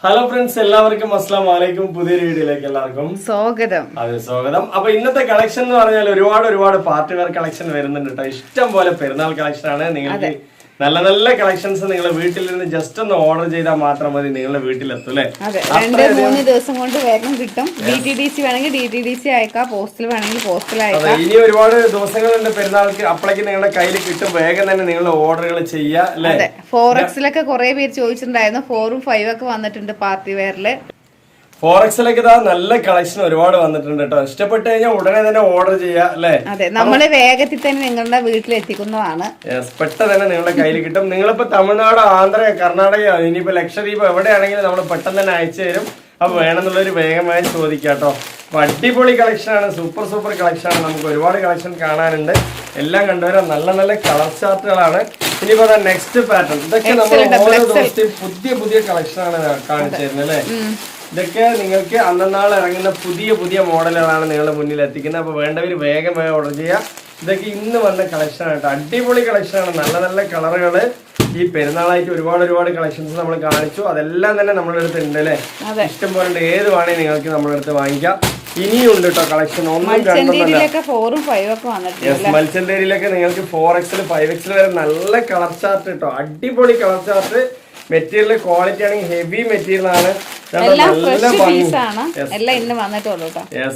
Hello friends, എല്ലാവർക്കും അസ്സലാമു അലൈക്കും. പുതിയൊരു വീഡിയോയിലേക്ക് എല്ലാവർക്കും സ്വാഗതം. അതെ, സ്വാഗതം. അപ്പൊ ഇന്നത്തെ കളക്ഷൻ എന്ന് പറഞ്ഞാൽ ഒരുപാട് പാർട്ടി വെയർ കളക്ഷൻ വരുന്നുണ്ട് കേട്ടോ. ഇഷ്ടം പോലെ പെരുന്നാൾ കളക്ഷൻ ആണ്. നിങ്ങൾക്ക് നല്ല നല്ല കളക്ഷൻസ് നിങ്ങളെ വീട്ടിലിരുന്ന് ജസ്റ്റ് ഒന്ന് ഓർഡർ ചെയ്താൽ മാത്രം മതി, നിങ്ങളുടെ വീട്ടിലെത്തും അല്ലെ. 2-3 ദിവസം കൊണ്ട് വേഗം കിട്ടും. DTDC വേണമെങ്കിൽ DTDC അയക്കാം, പോസ്റ്റിൽ വേണമെങ്കിൽ പോസ്റ്റിൽ അയക്കാം. ഇനി ഒരുപാട് ദിവസങ്ങളുണ്ട് പെരുന്നാൾക്ക്. അപ്പോഴേക്ക് നിങ്ങളുടെ കയ്യിൽ കിട്ടും. വേഗം തന്നെ നിങ്ങൾ ഓർഡറുകൾ ചെയ്യാം അല്ലെ. 4Xലൊക്കെ കുറെ പേര് ചോദിച്ചിട്ടുണ്ടായിരുന്നു. 4ഉം 5 ഒക്കെ വന്നിട്ടുണ്ട് പാർട്ടി വെയറില്. 4Xലൊക്കെ നല്ല കളക്ഷൻ ഒരുപാട് വന്നിട്ടുണ്ട് കേട്ടോ. ഇഷ്ടപ്പെട്ട് കഴിഞ്ഞാൽ ഉടനെ തന്നെ ഓർഡർ ചെയ്യാം അല്ലെ. അതെ, നമ്മള് വേഗത്തിൽ തന്നെ നിങ്ങളുടെ വീട്ടിൽ എത്തിക്കുന്നതാണ്. പെട്ടെന്ന് തന്നെ നിങ്ങളുടെ കയ്യിൽ കിട്ടും. നിങ്ങളിപ്പോ തമിഴ്നാട്, ആന്ധ്ര, കർണാടക, ഇനിയിപ്പോ ലക്ഷദ്വീപ് എവിടെയാണെങ്കിലും നമ്മൾ പെട്ടെന്ന് തന്നെ അയച്ചു തരും. അപ്പൊ വേണമെന്നുള്ളൊരു വേഗമായി ചോദിക്കാം കേട്ടോ. അപ്പൊ അടിപൊളി കളക്ഷൻ ആണ്, സൂപ്പർ കളക്ഷൻ ആണ്. നമുക്ക് ഒരുപാട് കളക്ഷൻ കാണാനുണ്ട്. എല്ലാം കണ്ടുവരാൻ നല്ല നല്ല കളർ ചാർട്ടുകളാണ്. ഇനിയിപ്പോ നെക്സ്റ്റ് പാറ്റേൺ, ഇതൊക്കെ നമ്മൾ ഓരോ ദിവസത്തെയും പുതിയ കളക്ഷൻ ആണ് കാണിച്ചു തരുന്നത് അല്ലെ. ഇതൊക്കെ നിങ്ങൾക്ക് അന്നാൾ ഇറങ്ങുന്ന പുതിയ മോഡലുകളാണ് നിങ്ങളുടെ മുന്നിൽ എത്തിക്കുന്നത്. അപ്പൊ വേണ്ടവര് വേഗം ഓർഡർ ചെയ്യാം. ഇതൊക്കെ ഇന്ന് വന്ന കളക്ഷൻ ആണ് കേട്ടോ. അടിപൊളി കളക്ഷൻ ആണ്. നല്ല നല്ല കളറുകള് ഈ പെരുന്നാളായിട്ട് ഒരുപാട് കളക്ഷൻസ് നമ്മൾ കാണിച്ചു. അതെല്ലാം തന്നെ നമ്മുടെ അടുത്ത് ഉണ്ട് അല്ലെ. ഇഷ്ടം പോലെ ഉണ്ട്. ഏത് വേണമെങ്കിൽ നിങ്ങൾക്ക് നമ്മുടെ അടുത്ത് വാങ്ങിക്കാം. ഇനിയും ഉണ്ട് കേട്ടോ കളക്ഷൻ. ഒന്നും മത്സ്യന്തേരിയിലൊക്കെ നിങ്ങൾക്ക് 4Xൽ 5Xൽ വരെ നല്ല കളർ ചാർട്ട് കേട്ടോ. അടിപൊളി കളർ ചാർട്ട്. മെറ്റീരിയൽ ക്വാളിറ്റി ആണെങ്കിൽ ഹെവി മെറ്റീരിയൽ ആണ്.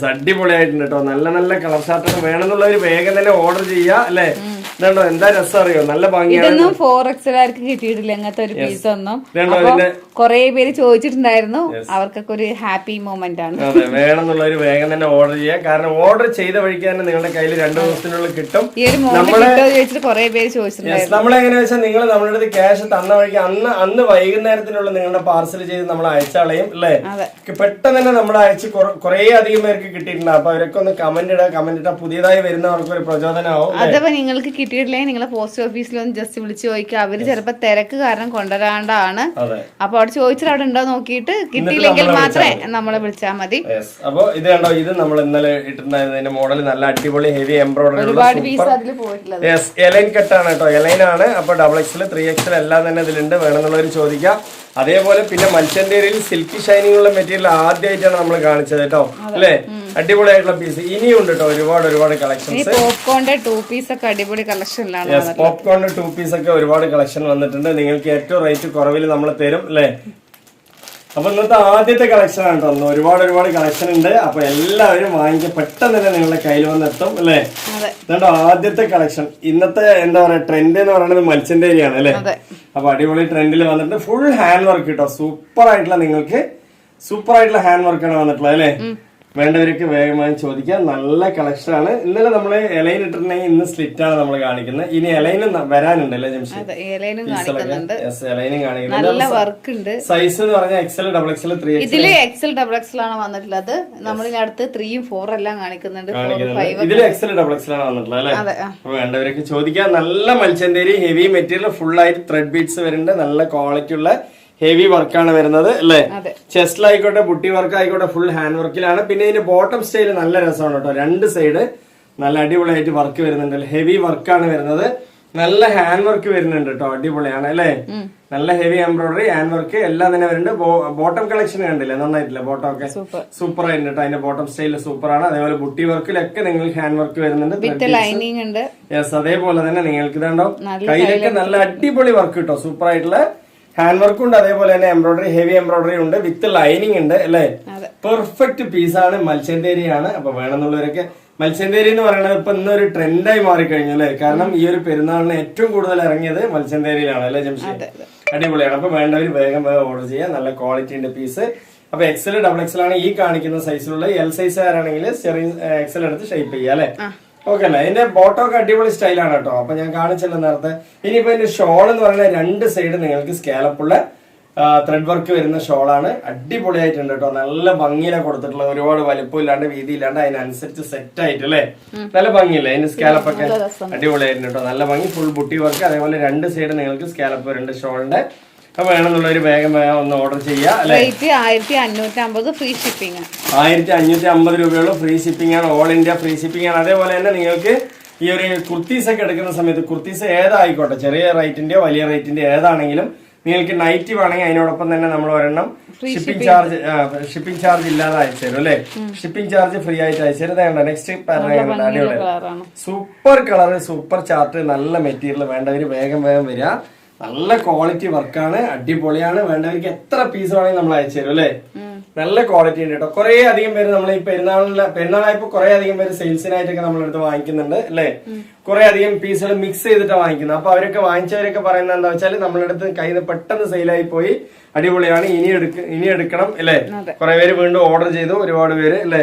അടിപൊളിയായിട്ടുണ്ട് കേട്ടോ. നല്ല നല്ല കളർ ചാർട്ട് വേണമെന്നുള്ളവര് വേഗം തന്നെ ഓർഡർ ചെയ്യാ അല്ലെ. ഇതുണ്ടോ, എന്താ രസം അറിയോ, നല്ല ഭംഗിയാണ്. 4Xലാർക്ക് കിട്ടിയിട്ടില്ല ഇങ്ങനത്തെ ഒരു പീസ് ഒന്നും. കൊറേ പേര് ചോദിച്ചിട്ടുണ്ടായിരുന്നു. അവർക്കൊക്കെ ഒരു ഹാപ്പി മൊമെന്റ് ആണ്. അതെ, വേണമെന്നുള്ളവര് വേഗം തന്നെ ഓർഡർ ചെയ്യാം. കാരണം ഓർഡർ ചെയ്ത വഴിക്ക് തന്നെ നിങ്ങളുടെ കയ്യിൽ 2 ദിവസത്തിനുള്ളിൽ കിട്ടും. കൊറേ പേര് ചോദിച്ചിട്ടുണ്ടായിരുന്നു. നമ്മളെങ്ങനെയാ വെച്ചാൽ നിങ്ങൾ നമ്മുടെ അടുത്ത് ക്യാഷ് തന്ന വഴിക്ക് അന്ന് വൈകുന്നേരത്തിനുള്ള നിങ്ങളുടെ പാർസൽ ചെയ്ത് നമ്മൾ അയച്ചാളയും അല്ലേ. പെട്ടെന്ന് തന്നെ നമ്മൾ അയച്ച് കുറെ അധികം പേർക്ക് കിട്ടിയിട്ടുണ്ട്. അപ്പൊ അവരൊക്കെ ഒന്ന് കമന്റ് ഇട്ടാ പുതിയതായി വരുന്നവർക്ക് ഒരു പ്രചോദനമാവും. അഥവാ നിങ്ങൾക്ക് കിട്ടിയിട്ടില്ലെങ്കിൽ നിങ്ങളെ പോസ്റ്റ് ഓഫീസിൽ ഒന്ന് ജസ്റ്റ് വിളിച്ചു ചോദിക്കുക. അവര് ചിലപ്പോ തിരക്ക് കാരണം കൊണ്ടുവരാണ്ടാണ്. അപ്പൊ അവിടെ ചോദിച്ചാൽ അവിടെ ഉണ്ടോ നോക്കിയിട്ട് കിട്ടിയില്ലെങ്കിൽ മാത്രമേ നമ്മളെ വിളിച്ചാൽ മതി. അപ്പൊ ഇത് കണ്ടോ, ഇത് നമ്മൾ ഇന്നലെ ഇട്ടിട്ടുണ്ടായിരുന്നതിന്റെ മോഡൽ നല്ല അടിപൊളി ഹെവി എംബ്രോയിഡറി ഒരുപാട് പീസ് അതിൽ പോയിട്ടുള്ളത്. എലൈൻ കട്ടാണ് കേട്ടോ. എലൈൻ ആണ്. അപ്പൊ 2Xൽ 3Xൽ എല്ലാം തന്നെ ഇതിലുണ്ട്. വേണമെന്നുള്ളവർ ചോദിക്കാം. അതേപോലെ പിന്നെ മത്സ്യന്തേരിയിൽ സിൽക്കി ഷൈനിങ് ഉള്ള മെറ്റീരിയൽ ആദ്യമായിട്ടാണ് നമ്മൾ കാണിച്ചത് കേട്ടോ അല്ലേ. അടിപൊളിയായിട്ടുള്ള പീസ് ഇനിയും ഉണ്ട് കേട്ടോ. ഒരുപാട് കളക്ഷൻസ്. പോപ്കോണിന്റെ 2 പീസ് ഒക്കെ അടിപൊളി കളക്ഷനിലാണ്. പോപ്കോണിന്റെ 2 പീസ് ഒക്കെ ഒരുപാട് കളക്ഷൻ വന്നിട്ടുണ്ട്. നിങ്ങൾക്ക് ഏറ്റവും റേറ്റ് കുറവിൽ നമ്മൾ തരും അല്ലേ. അപ്പൊ ഇന്നത്തെ ആദ്യത്തെ കളക്ഷൻ ആണ് കേട്ടോ. ഒരുപാട് കളക്ഷൻ ഉണ്ട്. അപ്പൊ എല്ലാവരും വാങ്ങിക്കുക. പെട്ടെന്ന് തന്നെ നിങ്ങളുടെ കയ്യിൽ വന്നെത്തും അല്ലേ. ഇതുണ്ടോ ആദ്യത്തെ കളക്ഷൻ. ഇന്നത്തെ എന്താ പറയാ ട്രെൻഡ് എന്ന് പറയുന്നത് മത്സ്യന്തേരിയാണ് അല്ലെ. അപ്പൊ അടിപൊളി ട്രെൻഡിൽ വന്നിട്ട് ഫുൾ ഹാൻഡ് വർക്ക് കിട്ടോ. സൂപ്പർ ആയിട്ടുള്ള ഹാൻഡ് വർക്കാണ് വന്നിട്ടുള്ളത് അല്ലെ. വേണ്ടവർക്ക് വേഗമായി ചോദിക്കാം. നല്ല കളക്ഷൻ ആണ്. ഇന്നലെ നമ്മള് എലൈൻ ഇട്ടിട്ടുണ്ടെങ്കിൽ ഇന്ന് സ്ലിറ്റ് ആണ് നമ്മൾ കാണിക്കുന്നത്. ഇനി എലൈനും വരാനുണ്ട് അല്ലേ ജംഷി. എലൈനും കാണിക്കുന്നുണ്ട്. സൈസ് എന്ന് പറഞ്ഞാൽ XL, XXL, 3X. ഇതില് XL, XXL ആണ് വന്നിട്ടുള്ളത്. നമ്മളിന് അടുത്ത് 3ഉം 4 എല്ലാം കാണിക്കുന്നുണ്ട്. ഇതില് XL, XXL ആണ് വന്നിട്ടുള്ളത് അല്ലെ. അപ്പൊ വേണ്ടവർക്ക് ചോദിക്കാം. നല്ല മത്സ്യന്തേരി ഹെവി മെറ്റീരിയൽ ഫുൾ ആയിട്ട് ത്രെഡ് ബീഡ്സ് വരുന്നുണ്ട്. നല്ല ക്വാളിറ്റി ഉള്ള ഹെവി വർക്കാണ് വരുന്നത് അല്ലേ. ചെസ്റ്റിലായിക്കോട്ടെ, ബുട്ടി വർക്ക് ആയിക്കോട്ടെ, ഫുൾ ഹാൻഡ് വർക്കിലാണ്. പിന്നെ ഇതിന്റെ ബോട്ടം സ്റ്റൈൽ നല്ല രസമാണ് കേട്ടോ. 2 സൈഡ് നല്ല അടിപൊളിയായിട്ട് വർക്ക് വരുന്നുണ്ട്. ഹെവി വർക്കാണ് വരുന്നത്. നല്ല ഹാൻഡ് വർക്ക് വരുന്നുണ്ട് കേട്ടോ. അടിപൊളിയാണ് അല്ലേ. നല്ല ഹെവി എംബ്രോയിഡറി, ഹാൻഡ് വർക്ക് എല്ലാം തന്നെ വരുന്നുണ്ട്. ബോട്ടം കളക്ഷൻ കണ്ടില്ലേ, നന്നായിട്ടില്ല. ബോട്ടം ഒക്കെ സൂപ്പർ ആയിട്ടുണ്ട് കേട്ടോ. അതിന്റെ ബോട്ടം സ്റ്റൈൽ സൂപ്പർ ആണ്. അതേപോലെ ബുട്ടി വർക്കിലൊക്കെ നിങ്ങൾക്ക് ഹാൻഡ് വർക്ക് വരുന്നുണ്ട്. യെസ്, അതേപോലെ തന്നെ നിങ്ങൾക്ക് ഇതുണ്ടോ കയ്യിലൊക്കെ നല്ല അടിപൊളി വർക്ക് കിട്ടോ. സൂപ്പർ ആയിട്ടുള്ള ഹാൻഡ് വർക്കും ഉണ്ട്. അതേപോലെ തന്നെ എംബ്രോയിഡറി, ഹെവി എംബ്രോയിഡറി ഉണ്ട്. വിത്ത് ലൈനിങ് ഉണ്ട് അല്ലേ. പെർഫെക്റ്റ് പീസാണ്. മത്സ്യന്തേരിയാണ്. അപ്പൊ വേണമെന്നുള്ളവരൊക്കെ മത്സ്യന്തേരി എന്ന് പറയുന്നത് ഇപ്പൊ ഇന്നൊരു ട്രെൻഡായി മാറിക്കഴിഞ്ഞു അല്ലെ. കാരണം ഈ ഒരു പെരുന്നാളിന് ഏറ്റവും കൂടുതൽ ഇറങ്ങിയത് മത്സ്യന്തേരിയിലാണ് അല്ലെ ജംഷി. അടിപൊളിയാണ്. അപ്പൊ വേണ്ടവർ വേഗം ഓർഡർ ചെയ്യാം. നല്ല ക്വാളിറ്റി ഉണ്ട് പീസ്. അപ്പൊ XL, XXL ആണ് ഈ കാണിക്കുന്ന സൈസിലുള്ള. L സൈസ് ആരാണെങ്കിൽ XL എടുത്ത് ഷേപ്പ് ചെയ്യാം അല്ലെ. ഓക്കെ അല്ലേ. ഇതിന്റെ ബോട്ടം ഒക്കെ അടിപൊളി സ്റ്റൈലാണ് കേട്ടോ. അപ്പൊ ഞാൻ കാണിച്ചല്ലോ നേരത്തെ. ഇനിയിപ്പോ ഇതിന്റെ ഷോൾ എന്ന് പറയുന്നത് 2 സൈഡ് നിങ്ങൾക്ക് സ്കാലപ്പുള്ള ത്രെഡ് വർക്ക് വരുന്ന ഷോളാണ്. അടിപൊളിയായിട്ടുണ്ട് കേട്ടോ. നല്ല ഭംഗിയിലാണ് കൊടുത്തിട്ടുള്ളത്. ഒരുപാട് വലിപ്പം ഇല്ലാണ്ട് വീതി ഇല്ലാണ്ട് അതിനനുസരിച്ച് സെറ്റ് ആയിട്ട് അല്ലേ. നല്ല ഭംഗിയില്ലേ അതിന്റെ സ്കാലപ്പൊക്കെ. അടിപൊളിയായിട്ടുണ്ട് കേട്ടോ. നല്ല ഭംഗി. Full buti work. അതേപോലെ 2 സൈഡ് നിങ്ങൾക്ക് സ്കാലപ്പ് വരുന്നുണ്ട് ഷോളിന്റെ. അപ്പൊ വേണമെന്നുള്ളവര് വേഗം ഒന്ന് ഓർഡർ ചെയ്യാം. 1550 ഫ്രീ ഷിപ്പിംഗ്. 1550 രൂപയുള്ള ഫ്രീ ഷിപ്പിംഗ് ആണ്. ഓൾ ഇന്ത്യ ഫ്രീ ഷിപ്പിംഗ് ആണ്. അതേപോലെ തന്നെ നിങ്ങൾക്ക് ഈ ഒരു കുർത്തീസ് ഒക്കെ എടുക്കുന്ന സമയത്ത് കുർത്തീസ് ഏതായിക്കോട്ടെ, ചെറിയ റേറ്റിന്റെയോ വലിയ റേറ്റിന്റെയോ ഏതാണെങ്കിലും നിങ്ങൾക്ക് നൈറ്റ് വേണമെങ്കിൽ അതിനോടൊപ്പം തന്നെ നമ്മൾ ഒരെണ്ണം ഷിപ്പിംഗ് ചാർജ് ഇല്ലാതെ അയച്ചു തരും അല്ലെ. ഷിപ്പിംഗ് ചാർജ് ഫ്രീ ആയിട്ട് അയച്ചു തരും. നെക്സ്റ്റ് അടിപൊളി സൂപ്പർ കളർ, സൂപ്പർ ചാർട്ട്, നല്ല മെറ്റീരിയൽ. വേണ്ടവര് വേഗം വരിക. നല്ല ക്വാളിറ്റി വർക്കാണ്, അടിപൊളിയാണ്. വേണ്ടവർക്ക് എത്ര പീസ് വേണമെങ്കിൽ നമ്മൾ അയച്ചു തരും അല്ലെ. നല്ല ക്വാളിറ്റി ഉണ്ട് കേട്ടോ. കുറെ അധികം പേര് നമ്മൾ ഈ പെരുന്നാളായപ്പോ കുറെ അധികം പേര് സെയിൽസിനായിട്ടൊക്കെ നമ്മളെടുത്ത് വാങ്ങിക്കുന്നുണ്ട് അല്ലെ. കുറെ അധികം പീസുകൾ മിക്സ് ചെയ്തിട്ടാണ് വാങ്ങിക്കുന്നത്. അപ്പൊ അവരൊക്കെ വാങ്ങിച്ചവരൊക്കെ പറയുന്നത് എന്താ വെച്ചാൽ നമ്മളെടുത്ത് കയ്യിൽ നിന്ന് പെട്ടെന്ന് സെയിലായി പോയി, അടിപൊളിയാണ്, ഇനി എടുക്കണം അല്ലെ. കുറെ പേര് വീണ്ടും ഓർഡർ ചെയ്തു, ഒരുപാട് പേര് അല്ലെ,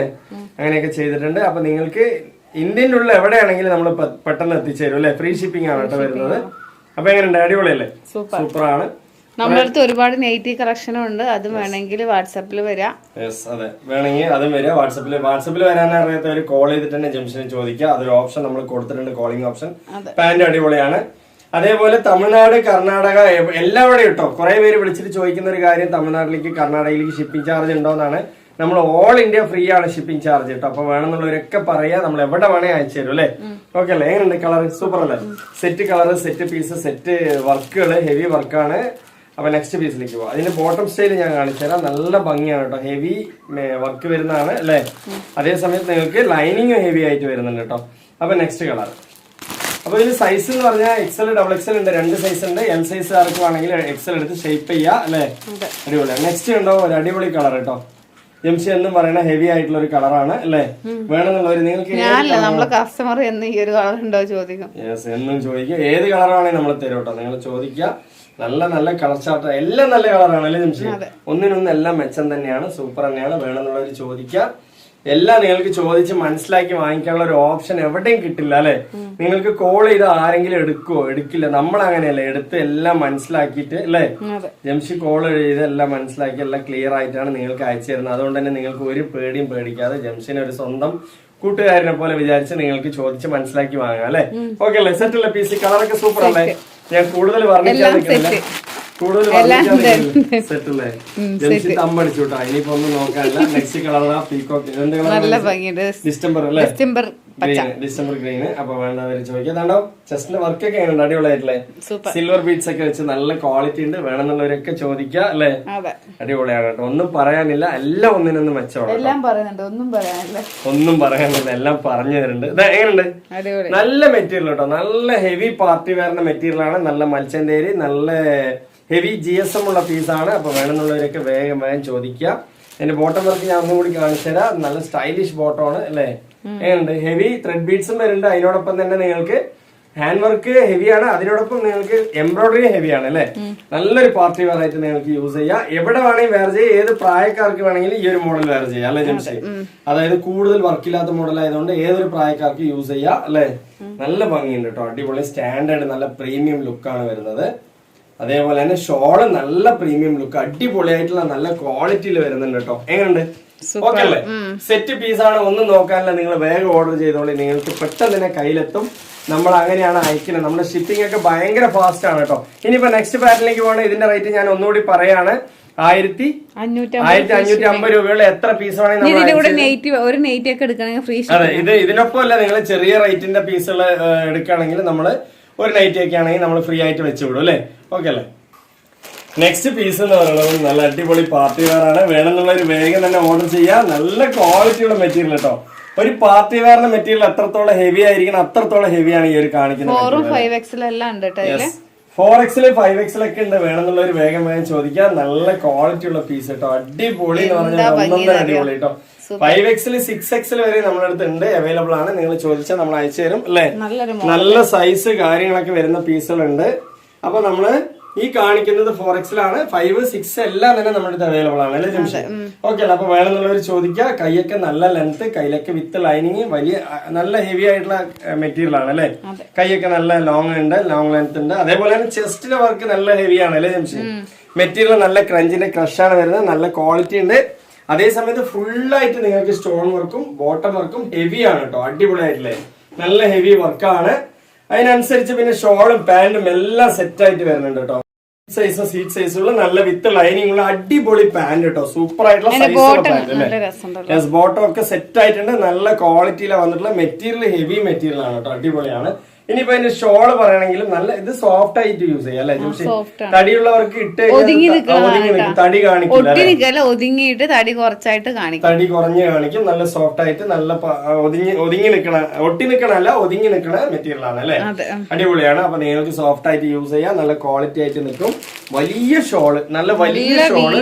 അങ്ങനെയൊക്കെ ചെയ്തിട്ടുണ്ട്. അപ്പൊ നിങ്ങൾക്ക് ഇന്ത്യൻ്റെ ഉള്ളിൽ എവിടെയാണെങ്കിലും നമ്മൾ പെട്ടെന്ന് എത്തിച്ചേരും അല്ലെ. ഫ്രീ ഷിപ്പിംഗ് ആണ് കേട്ടോ വരുന്നത്. അപ്പൊ എങ്ങനെയുണ്ട്? അടിപൊളിയല്ലേ? സൂപ്പറാണ്. നമ്മുടെ അടുത്ത് ഒരുപാട് നെഗറ്റീവ് കളക്ഷനും ഉണ്ട്. അതും വേണമെങ്കിൽ വാട്സാപ്പിൽ വരാം. അതെ, വേണമെങ്കിൽ അതും വരിക. വാട്സാപ്പിൽ വരാൻ അറിയാത്തവര് കോൾ ചെയ്തിട്ട് തന്നെ ജംഗ്ഷനിൽ ചോദിക്കുക. അതൊരു ഓപ്ഷൻ നമ്മൾ കൊടുത്തിട്ടുണ്ട്, കോളിംഗ് ഓപ്ഷൻ. പാന്റ് അടിപൊളിയാണ്. അതേപോലെ തമിഴ്നാട്, കർണാടക എല്ലാവിടെയും കേട്ടോ. കുറെ പേര് വിളിച്ചിട്ട് ചോദിക്കുന്ന ഒരു കാര്യം, തമിഴ്നാട്ടിലേക്ക് കർണാടകയിലേക്ക് ഷിപ്പിംഗ് ചാർജ് ഉണ്ടോന്നാണ്. നമ്മൾ ഓൾ ഇന്ത്യ ഫ്രീ ആണ് ഷിപ്പിംഗ് ചാർജ് കേട്ടോ. അപ്പൊ വേണമെന്നുള്ളവരൊക്കെ പറയാ, നമ്മൾ എവിടെ വേണേ അയച്ചു തരും അല്ലെ. ഓക്കെ അല്ലേ? എങ്ങനെയുണ്ട്? കളർ സൂപ്പർ അല്ലേ? Set colour, set piece, set വർക്കുകള്, ഹെവി വർക്കാണ്. അപ്പൊ നെക്സ്റ്റ് പീസിലേക്ക് പോവാം. അതിന്റെ ബോട്ടം സ്റ്റൈൽ ഞാൻ കാണിച്ചു തരാം. നല്ല ഭംഗിയാണ് കേട്ടോ. ഹെവി വർക്ക് വരുന്നതാണ് അല്ലെ. അതേ സമയത്ത് നിങ്ങൾക്ക് ലൈനിങ് ഹെവി ആയിട്ട് വരുന്നുണ്ട് കേട്ടോ. അപ്പൊ നെക്സ്റ്റ് കളർ. അപ്പൊ ഇതിന് സൈസ് എന്ന് പറഞ്ഞാൽ XL, XXL ഉണ്ട്. 2 സൈസ് ഉണ്ട്. L സൈസ് ആർക്ക് വേണമെങ്കിൽ XL എടുത്ത് ഷേപ്പ് ചെയ്യാ അല്ലെ. അടിപൊളിയാണ്. നെക്സ്റ്റ് ഉണ്ടോ ഒരു അടിപൊളി കളർ കേട്ടോ. ജംഷി എന്നും പറയുന്ന ഹെവി ആയിട്ടുള്ള ഒരു കളറാണ് അല്ലെ. വേണമെന്നുള്ളവര് നിങ്ങൾക്ക് കസ്റ്റമർ എന്ന് ഈ ഒരു കളർ ഉണ്ടോ ചോദിക്കും. എന്നും ചോദിക്കുക. ഏത് കളറാണെങ്കിൽ നമ്മൾ തരും കേട്ടോ. നിങ്ങൾ ചോദിക്കുക. നല്ല കളർ ചാർട്ട്, എല്ലാം നല്ല കളറാണ് അല്ലേ ജംഷി. ഒന്നിനൊന്നും എല്ലാം മെച്ചം തന്നെയാണ്, സൂപ്പർ തന്നെയാണ്. വേണമെന്നുള്ളവർ ചോദിക്കുക. എല്ലാം നിങ്ങൾക്ക് ചോദിച്ച് മനസ്സിലാക്കി വാങ്ങിക്കാനുള്ള ഒരു ഓപ്ഷൻ എവിടെയും കിട്ടില്ല അല്ലെ. നിങ്ങൾക്ക് കോൾ ചെയ്ത് ആരെങ്കിലും എടുക്കുവോ? എടുക്കില്ല. നമ്മൾ അങ്ങനെയല്ല, എടുത്ത് എല്ലാം മനസ്സിലാക്കിയിട്ട് അല്ലെ. ജംഷി കോൾ ചെയ്ത് എല്ലാം മനസ്സിലാക്കി എല്ലാം ക്ലിയർ ആയിട്ടാണ് നിങ്ങൾക്ക് അയച്ചു തരുന്നത്. അതുകൊണ്ട് തന്നെ നിങ്ങൾക്ക് ഒരു പേടിയും പേടിക്കാതെ ജംഷിനെ ഒരു സ്വന്തം കൂട്ടുകാരനെ പോലെ വിചാരിച്ച് നിങ്ങൾക്ക് ചോദിച്ച് മനസ്സിലാക്കി വാങ്ങാം അല്ലെ. ഓക്കെ അല്ലേ? സെറ്റ് അല്ലേ? പീസ് കളറൊക്കെ സൂപ്പർ അല്ലേ? ഞാൻ കൂടുതൽ വർണ്ണിക്കാതിരിക്കുന്നില്ല. സെറ്റ് അല്ലേ? ജംഷി തമ്പടിച്ചു കേട്ടോ. ഇനിയിപ്പോ ഒന്നും നോക്കാനില്ല. Next colour peacock. എന്ത് കളർ? ഡിസ്റ്റംബർ അല്ലേ? Distemper green. അപ്പൊ വേണ്ടവര് ചോദിക്കാതാണ്ടോ. ചെസ്റ്റിന്റെ വർക്ക് ഒക്കെ എങ്ങനെയുണ്ട്? അടിപൊളിയായിട്ടില്ലേ? സിൽവർ ബീഡ്സ് ഒക്കെ വെച്ച് നല്ല ക്വാളിറ്റി ഉണ്ട്. വേണമെന്നുള്ളവരൊക്കെ ചോദിക്കുക അല്ലെ. അടിപൊളിയാണ് കേട്ടോ. ഒന്നും പറയാനില്ല. എല്ലാം ഒന്നിനൊന്നും മെച്ചമാണ്. ഒന്നും പറയാനില്ല. എല്ലാം പറഞ്ഞു തരുന്നുണ്ട്. എങ്ങനെയുണ്ട്? നല്ല മെറ്റീരിയൽ കേട്ടോ. നല്ല ഹെവി പാർട്ടി വെയറിന്റെ മെറ്റീരിയൽ ആണ്. നല്ല മൽച്ചന്തേരി, നല്ല ഹെവി GSM ഉള്ള പീസാണ്. അപ്പൊ വേണമെന്നുള്ളവരൊക്കെ വേഗം ചോദിക്കുക. എന്റെ ബോട്ടം വർക്ക് ഞാൻ ഒന്നുകൂടി കാണിച്ചു തരാം. നല്ല സ്റ്റൈലിഷ് ബോട്ടം ആണ് അല്ലെ. എങ്ങനെയുണ്ട്? ഹെവി ത്രെഡ് ബീഡ്സും വരുന്നുണ്ട്. അതിനോടൊപ്പം തന്നെ നിങ്ങൾക്ക് ഹാൻഡ് വർക്ക് ഹെവിയാണ്. അതിനോടൊപ്പം നിങ്ങൾക്ക് എംബ്രോയിഡറി ഹെവിയാണ് അല്ലെ. നല്ലൊരു പാർട്ടി വെയർ ആയിട്ട് നിങ്ങൾക്ക് യൂസ് ചെയ്യാം. എവിടെ വേണമെങ്കിൽ വെയർ ചെയ്യാം. ഏത് പ്രായക്കാർക്ക് വേണമെങ്കിലും ഈ ഒരു മോഡൽ വെയർ ചെയ്യാം അല്ലെ ജംഷി. അതായത് കൂടുതൽ വർക്കില്ലാത്ത മോഡൽ ആയതുകൊണ്ട് ഏതൊരു പ്രായക്കാർക്ക് യൂസ് ചെയ്യാം അല്ലെ. നല്ല ഭംഗിയുണ്ട് കേട്ടോ. അടിപൊളി സ്റ്റാൻഡേർഡ് നല്ല പ്രീമിയം ലുക്കാണ് വരുന്നത്. അതേപോലെ തന്നെ ഷോള് നല്ല പ്രീമിയം ലുക്ക്, അടിപൊളിയായിട്ടുള്ള നല്ല ക്വാളിറ്റിയിൽ വരുന്നുണ്ട് കേട്ടോ. എങ്ങനെയുണ്ട്? ഓക്കെ അല്ലേ? സെറ്റ് പീസാണ്. ഒന്നും നോക്കാനില്ല. നിങ്ങൾ വേഗം ഓർഡർ ചെയ്തോളി. നിങ്ങൾക്ക് പെട്ടെന്ന് തന്നെ കയ്യിലെത്തും. നമ്മൾ അങ്ങനെയാണ് അയക്കുന്നത്. നമ്മുടെ ഷിപ്പിംഗ് ഒക്കെ ഭയങ്കര ഫാസ്റ്റ് ആണ് കേട്ടോ. ഇനിയിപ്പോ നെക്സ്റ്റ് പാറ്റേണിലേക്ക് പോകണം. ഇതിന്റെ റേറ്റ് ഞാൻ ഒന്നുകൂടി പറയാണ്. 1550 രൂപയുള്ള എത്ര പീസ് വേണമെങ്കിൽ. അതെ, ഇതിനൊപ്പം അല്ല. നിങ്ങൾ ചെറിയ റേറ്റിന്റെ പീസുകൾ എടുക്കുകയാണെങ്കിൽ നമ്മള് ഒരു നൈറ്റി ഒക്കെ ആണെങ്കിൽ നമ്മൾ ഫ്രീ ആയിട്ട് വെച്ച് വിടും അല്ലേ. ഓക്കെ അല്ലേ? നെക്സ്റ്റ് പീസ് എന്ന് പറയുന്നത് നല്ല അടിപൊളി പാർട്ടി വെയർ ആണ്. വേണമെന്നുള്ളൊരു വേഗം തന്നെ ഓർഡർ ചെയ്യാം. നല്ല ക്വാളിറ്റിയുള്ള മെറ്റീരിയൽ കേട്ടോ. ഒരു പാർട്ടി വെയറിന്റെ മെറ്റീരിയൽ എത്രത്തോളം ഹെവി ആയിരിക്കണം അത്രത്തോളം ഹെവിയാണ് ഈ ഒരു കാണിക്കുന്നത്. 4XL 5XL ഒക്കെ ഉണ്ട്. വേണമെന്നുള്ളൊരു വേഗം ചോദിക്കാം. നല്ല ക്വാളിറ്റി ഉള്ള പീസ് കേട്ടോ. അടിപൊളി എന്ന് പറഞ്ഞാൽ ഒന്നൊന്നര അടിപൊളി കേട്ടോ. 5XL 6XL വരെ നമ്മുടെ അടുത്ത് ഉണ്ട്, അവൈലബിൾ ആണ്. നിങ്ങൾ ചോദിച്ചാൽ നമ്മൾ അയച്ചു തരും അല്ലെ. നല്ല സൈസ് കാര്യങ്ങളൊക്കെ വരുന്ന പീസുകളുണ്ട്. അപ്പൊ നമ്മള് ഈ കാണിക്കുന്നത് 4XL ആണ്. 5, 6 എല്ലാം തന്നെ നമ്മുടെ അടുത്ത് അവൈലബിൾ ആണ് അല്ലെ ജംഷി. ഓക്കെ അല്ല? അപ്പൊ വേണമെന്നുള്ളവർ ചോദിക്കുക. കൈയൊക്കെ നല്ല ലെങ്ത്, കയ്യിലൊക്കെ വിത്ത് ലൈനിങ്, വലിയ നല്ല ഹെവി ആയിട്ടുള്ള മെറ്റീരിയൽ ആണ് അല്ലെ. കൈയൊക്കെ നല്ല ലോങ് ഉണ്ട്, ലോങ് ലെങ്ത് ഉണ്ട്. അതേപോലെ തന്നെ ചെസ്റ്റിന്റെ വർക്ക് നല്ല ഹെവി ആണ് അല്ലെ ജംഷി. മെറ്റീരിയൽ നല്ല ക്രഞ്ചിന്റെ ക്രഷാണ് വരുന്നത്. നല്ല ക്വാളിറ്റി ഉണ്ട്. അതേസമയത്ത് ഫുള്ളായിട്ട് നിങ്ങൾക്ക് സ്റ്റോൺ വർക്കും ബോട്ടം വർക്കും ഹെവി ആണ് കേട്ടോ. അടിപൊളിയായിട്ടില്ലേ? നല്ല ഹെവി വർക്കാണ്. അതിനനുസരിച്ച് പിന്നെ ഷോളും പാന്റും എല്ലാം സെറ്റ് ആയിട്ട് വരുന്നുണ്ട് കേട്ടോ. സൈസും സീറ്റ് സൈസുള്ള നല്ല വിത്ത് ലൈനിങ് ഉള്ള അടിപൊളി പാന്റ് കേട്ടോ. സൂപ്പർ ആയിട്ടുള്ള സൈസുള്ള പാന്റ് അല്ലേ. ബോട്ടം ഒക്കെ സെറ്റ് ആയിട്ടുണ്ട്. നല്ല ക്വാളിറ്റിയിലാണ് വന്നിട്ടുള്ള മെറ്റീരിയൽ. ഹെവി മെറ്റീരിയൽ ആണ് കേട്ടോ. അടിപൊളിയാണ്. ഇനിയിപ്പോ അതിന്റെ ഷോള് പറയണെങ്കിലും നല്ല ഇത് സോഫ്റ്റ് ആയിട്ട് യൂസ് ചെയ്യാം അല്ലെ ജംഷി? soft തടിയുള്ളവർക്ക് ഇട്ട് തടി കാണിക്കില്ല, ഒതുങ്ങിയിട്ട് തടി കുറച്ചായിട്ട് കാണിക്കും, തടി കുറഞ്ഞ് കാണിക്കും. നല്ല സോഫ്റ്റ് ആയിട്ട് നല്ല ഒതുങ്ങി നിക്കണ, ഒട്ടി നിക്കണല്ല, ഒതുങ്ങി നിക്കണ മെറ്റീരിയൽ ആണ് അല്ലെ. അടിപൊളിയാണ്. അപ്പൊ നിങ്ങൾക്ക് സോഫ്റ്റ് ആയിട്ട് യൂസ് ചെയ്യാം, നല്ല ക്വാളിറ്റി ആയിട്ട് നിൽക്കും. വലിയ ഷോള്, നല്ല വലിയ ഷോള്,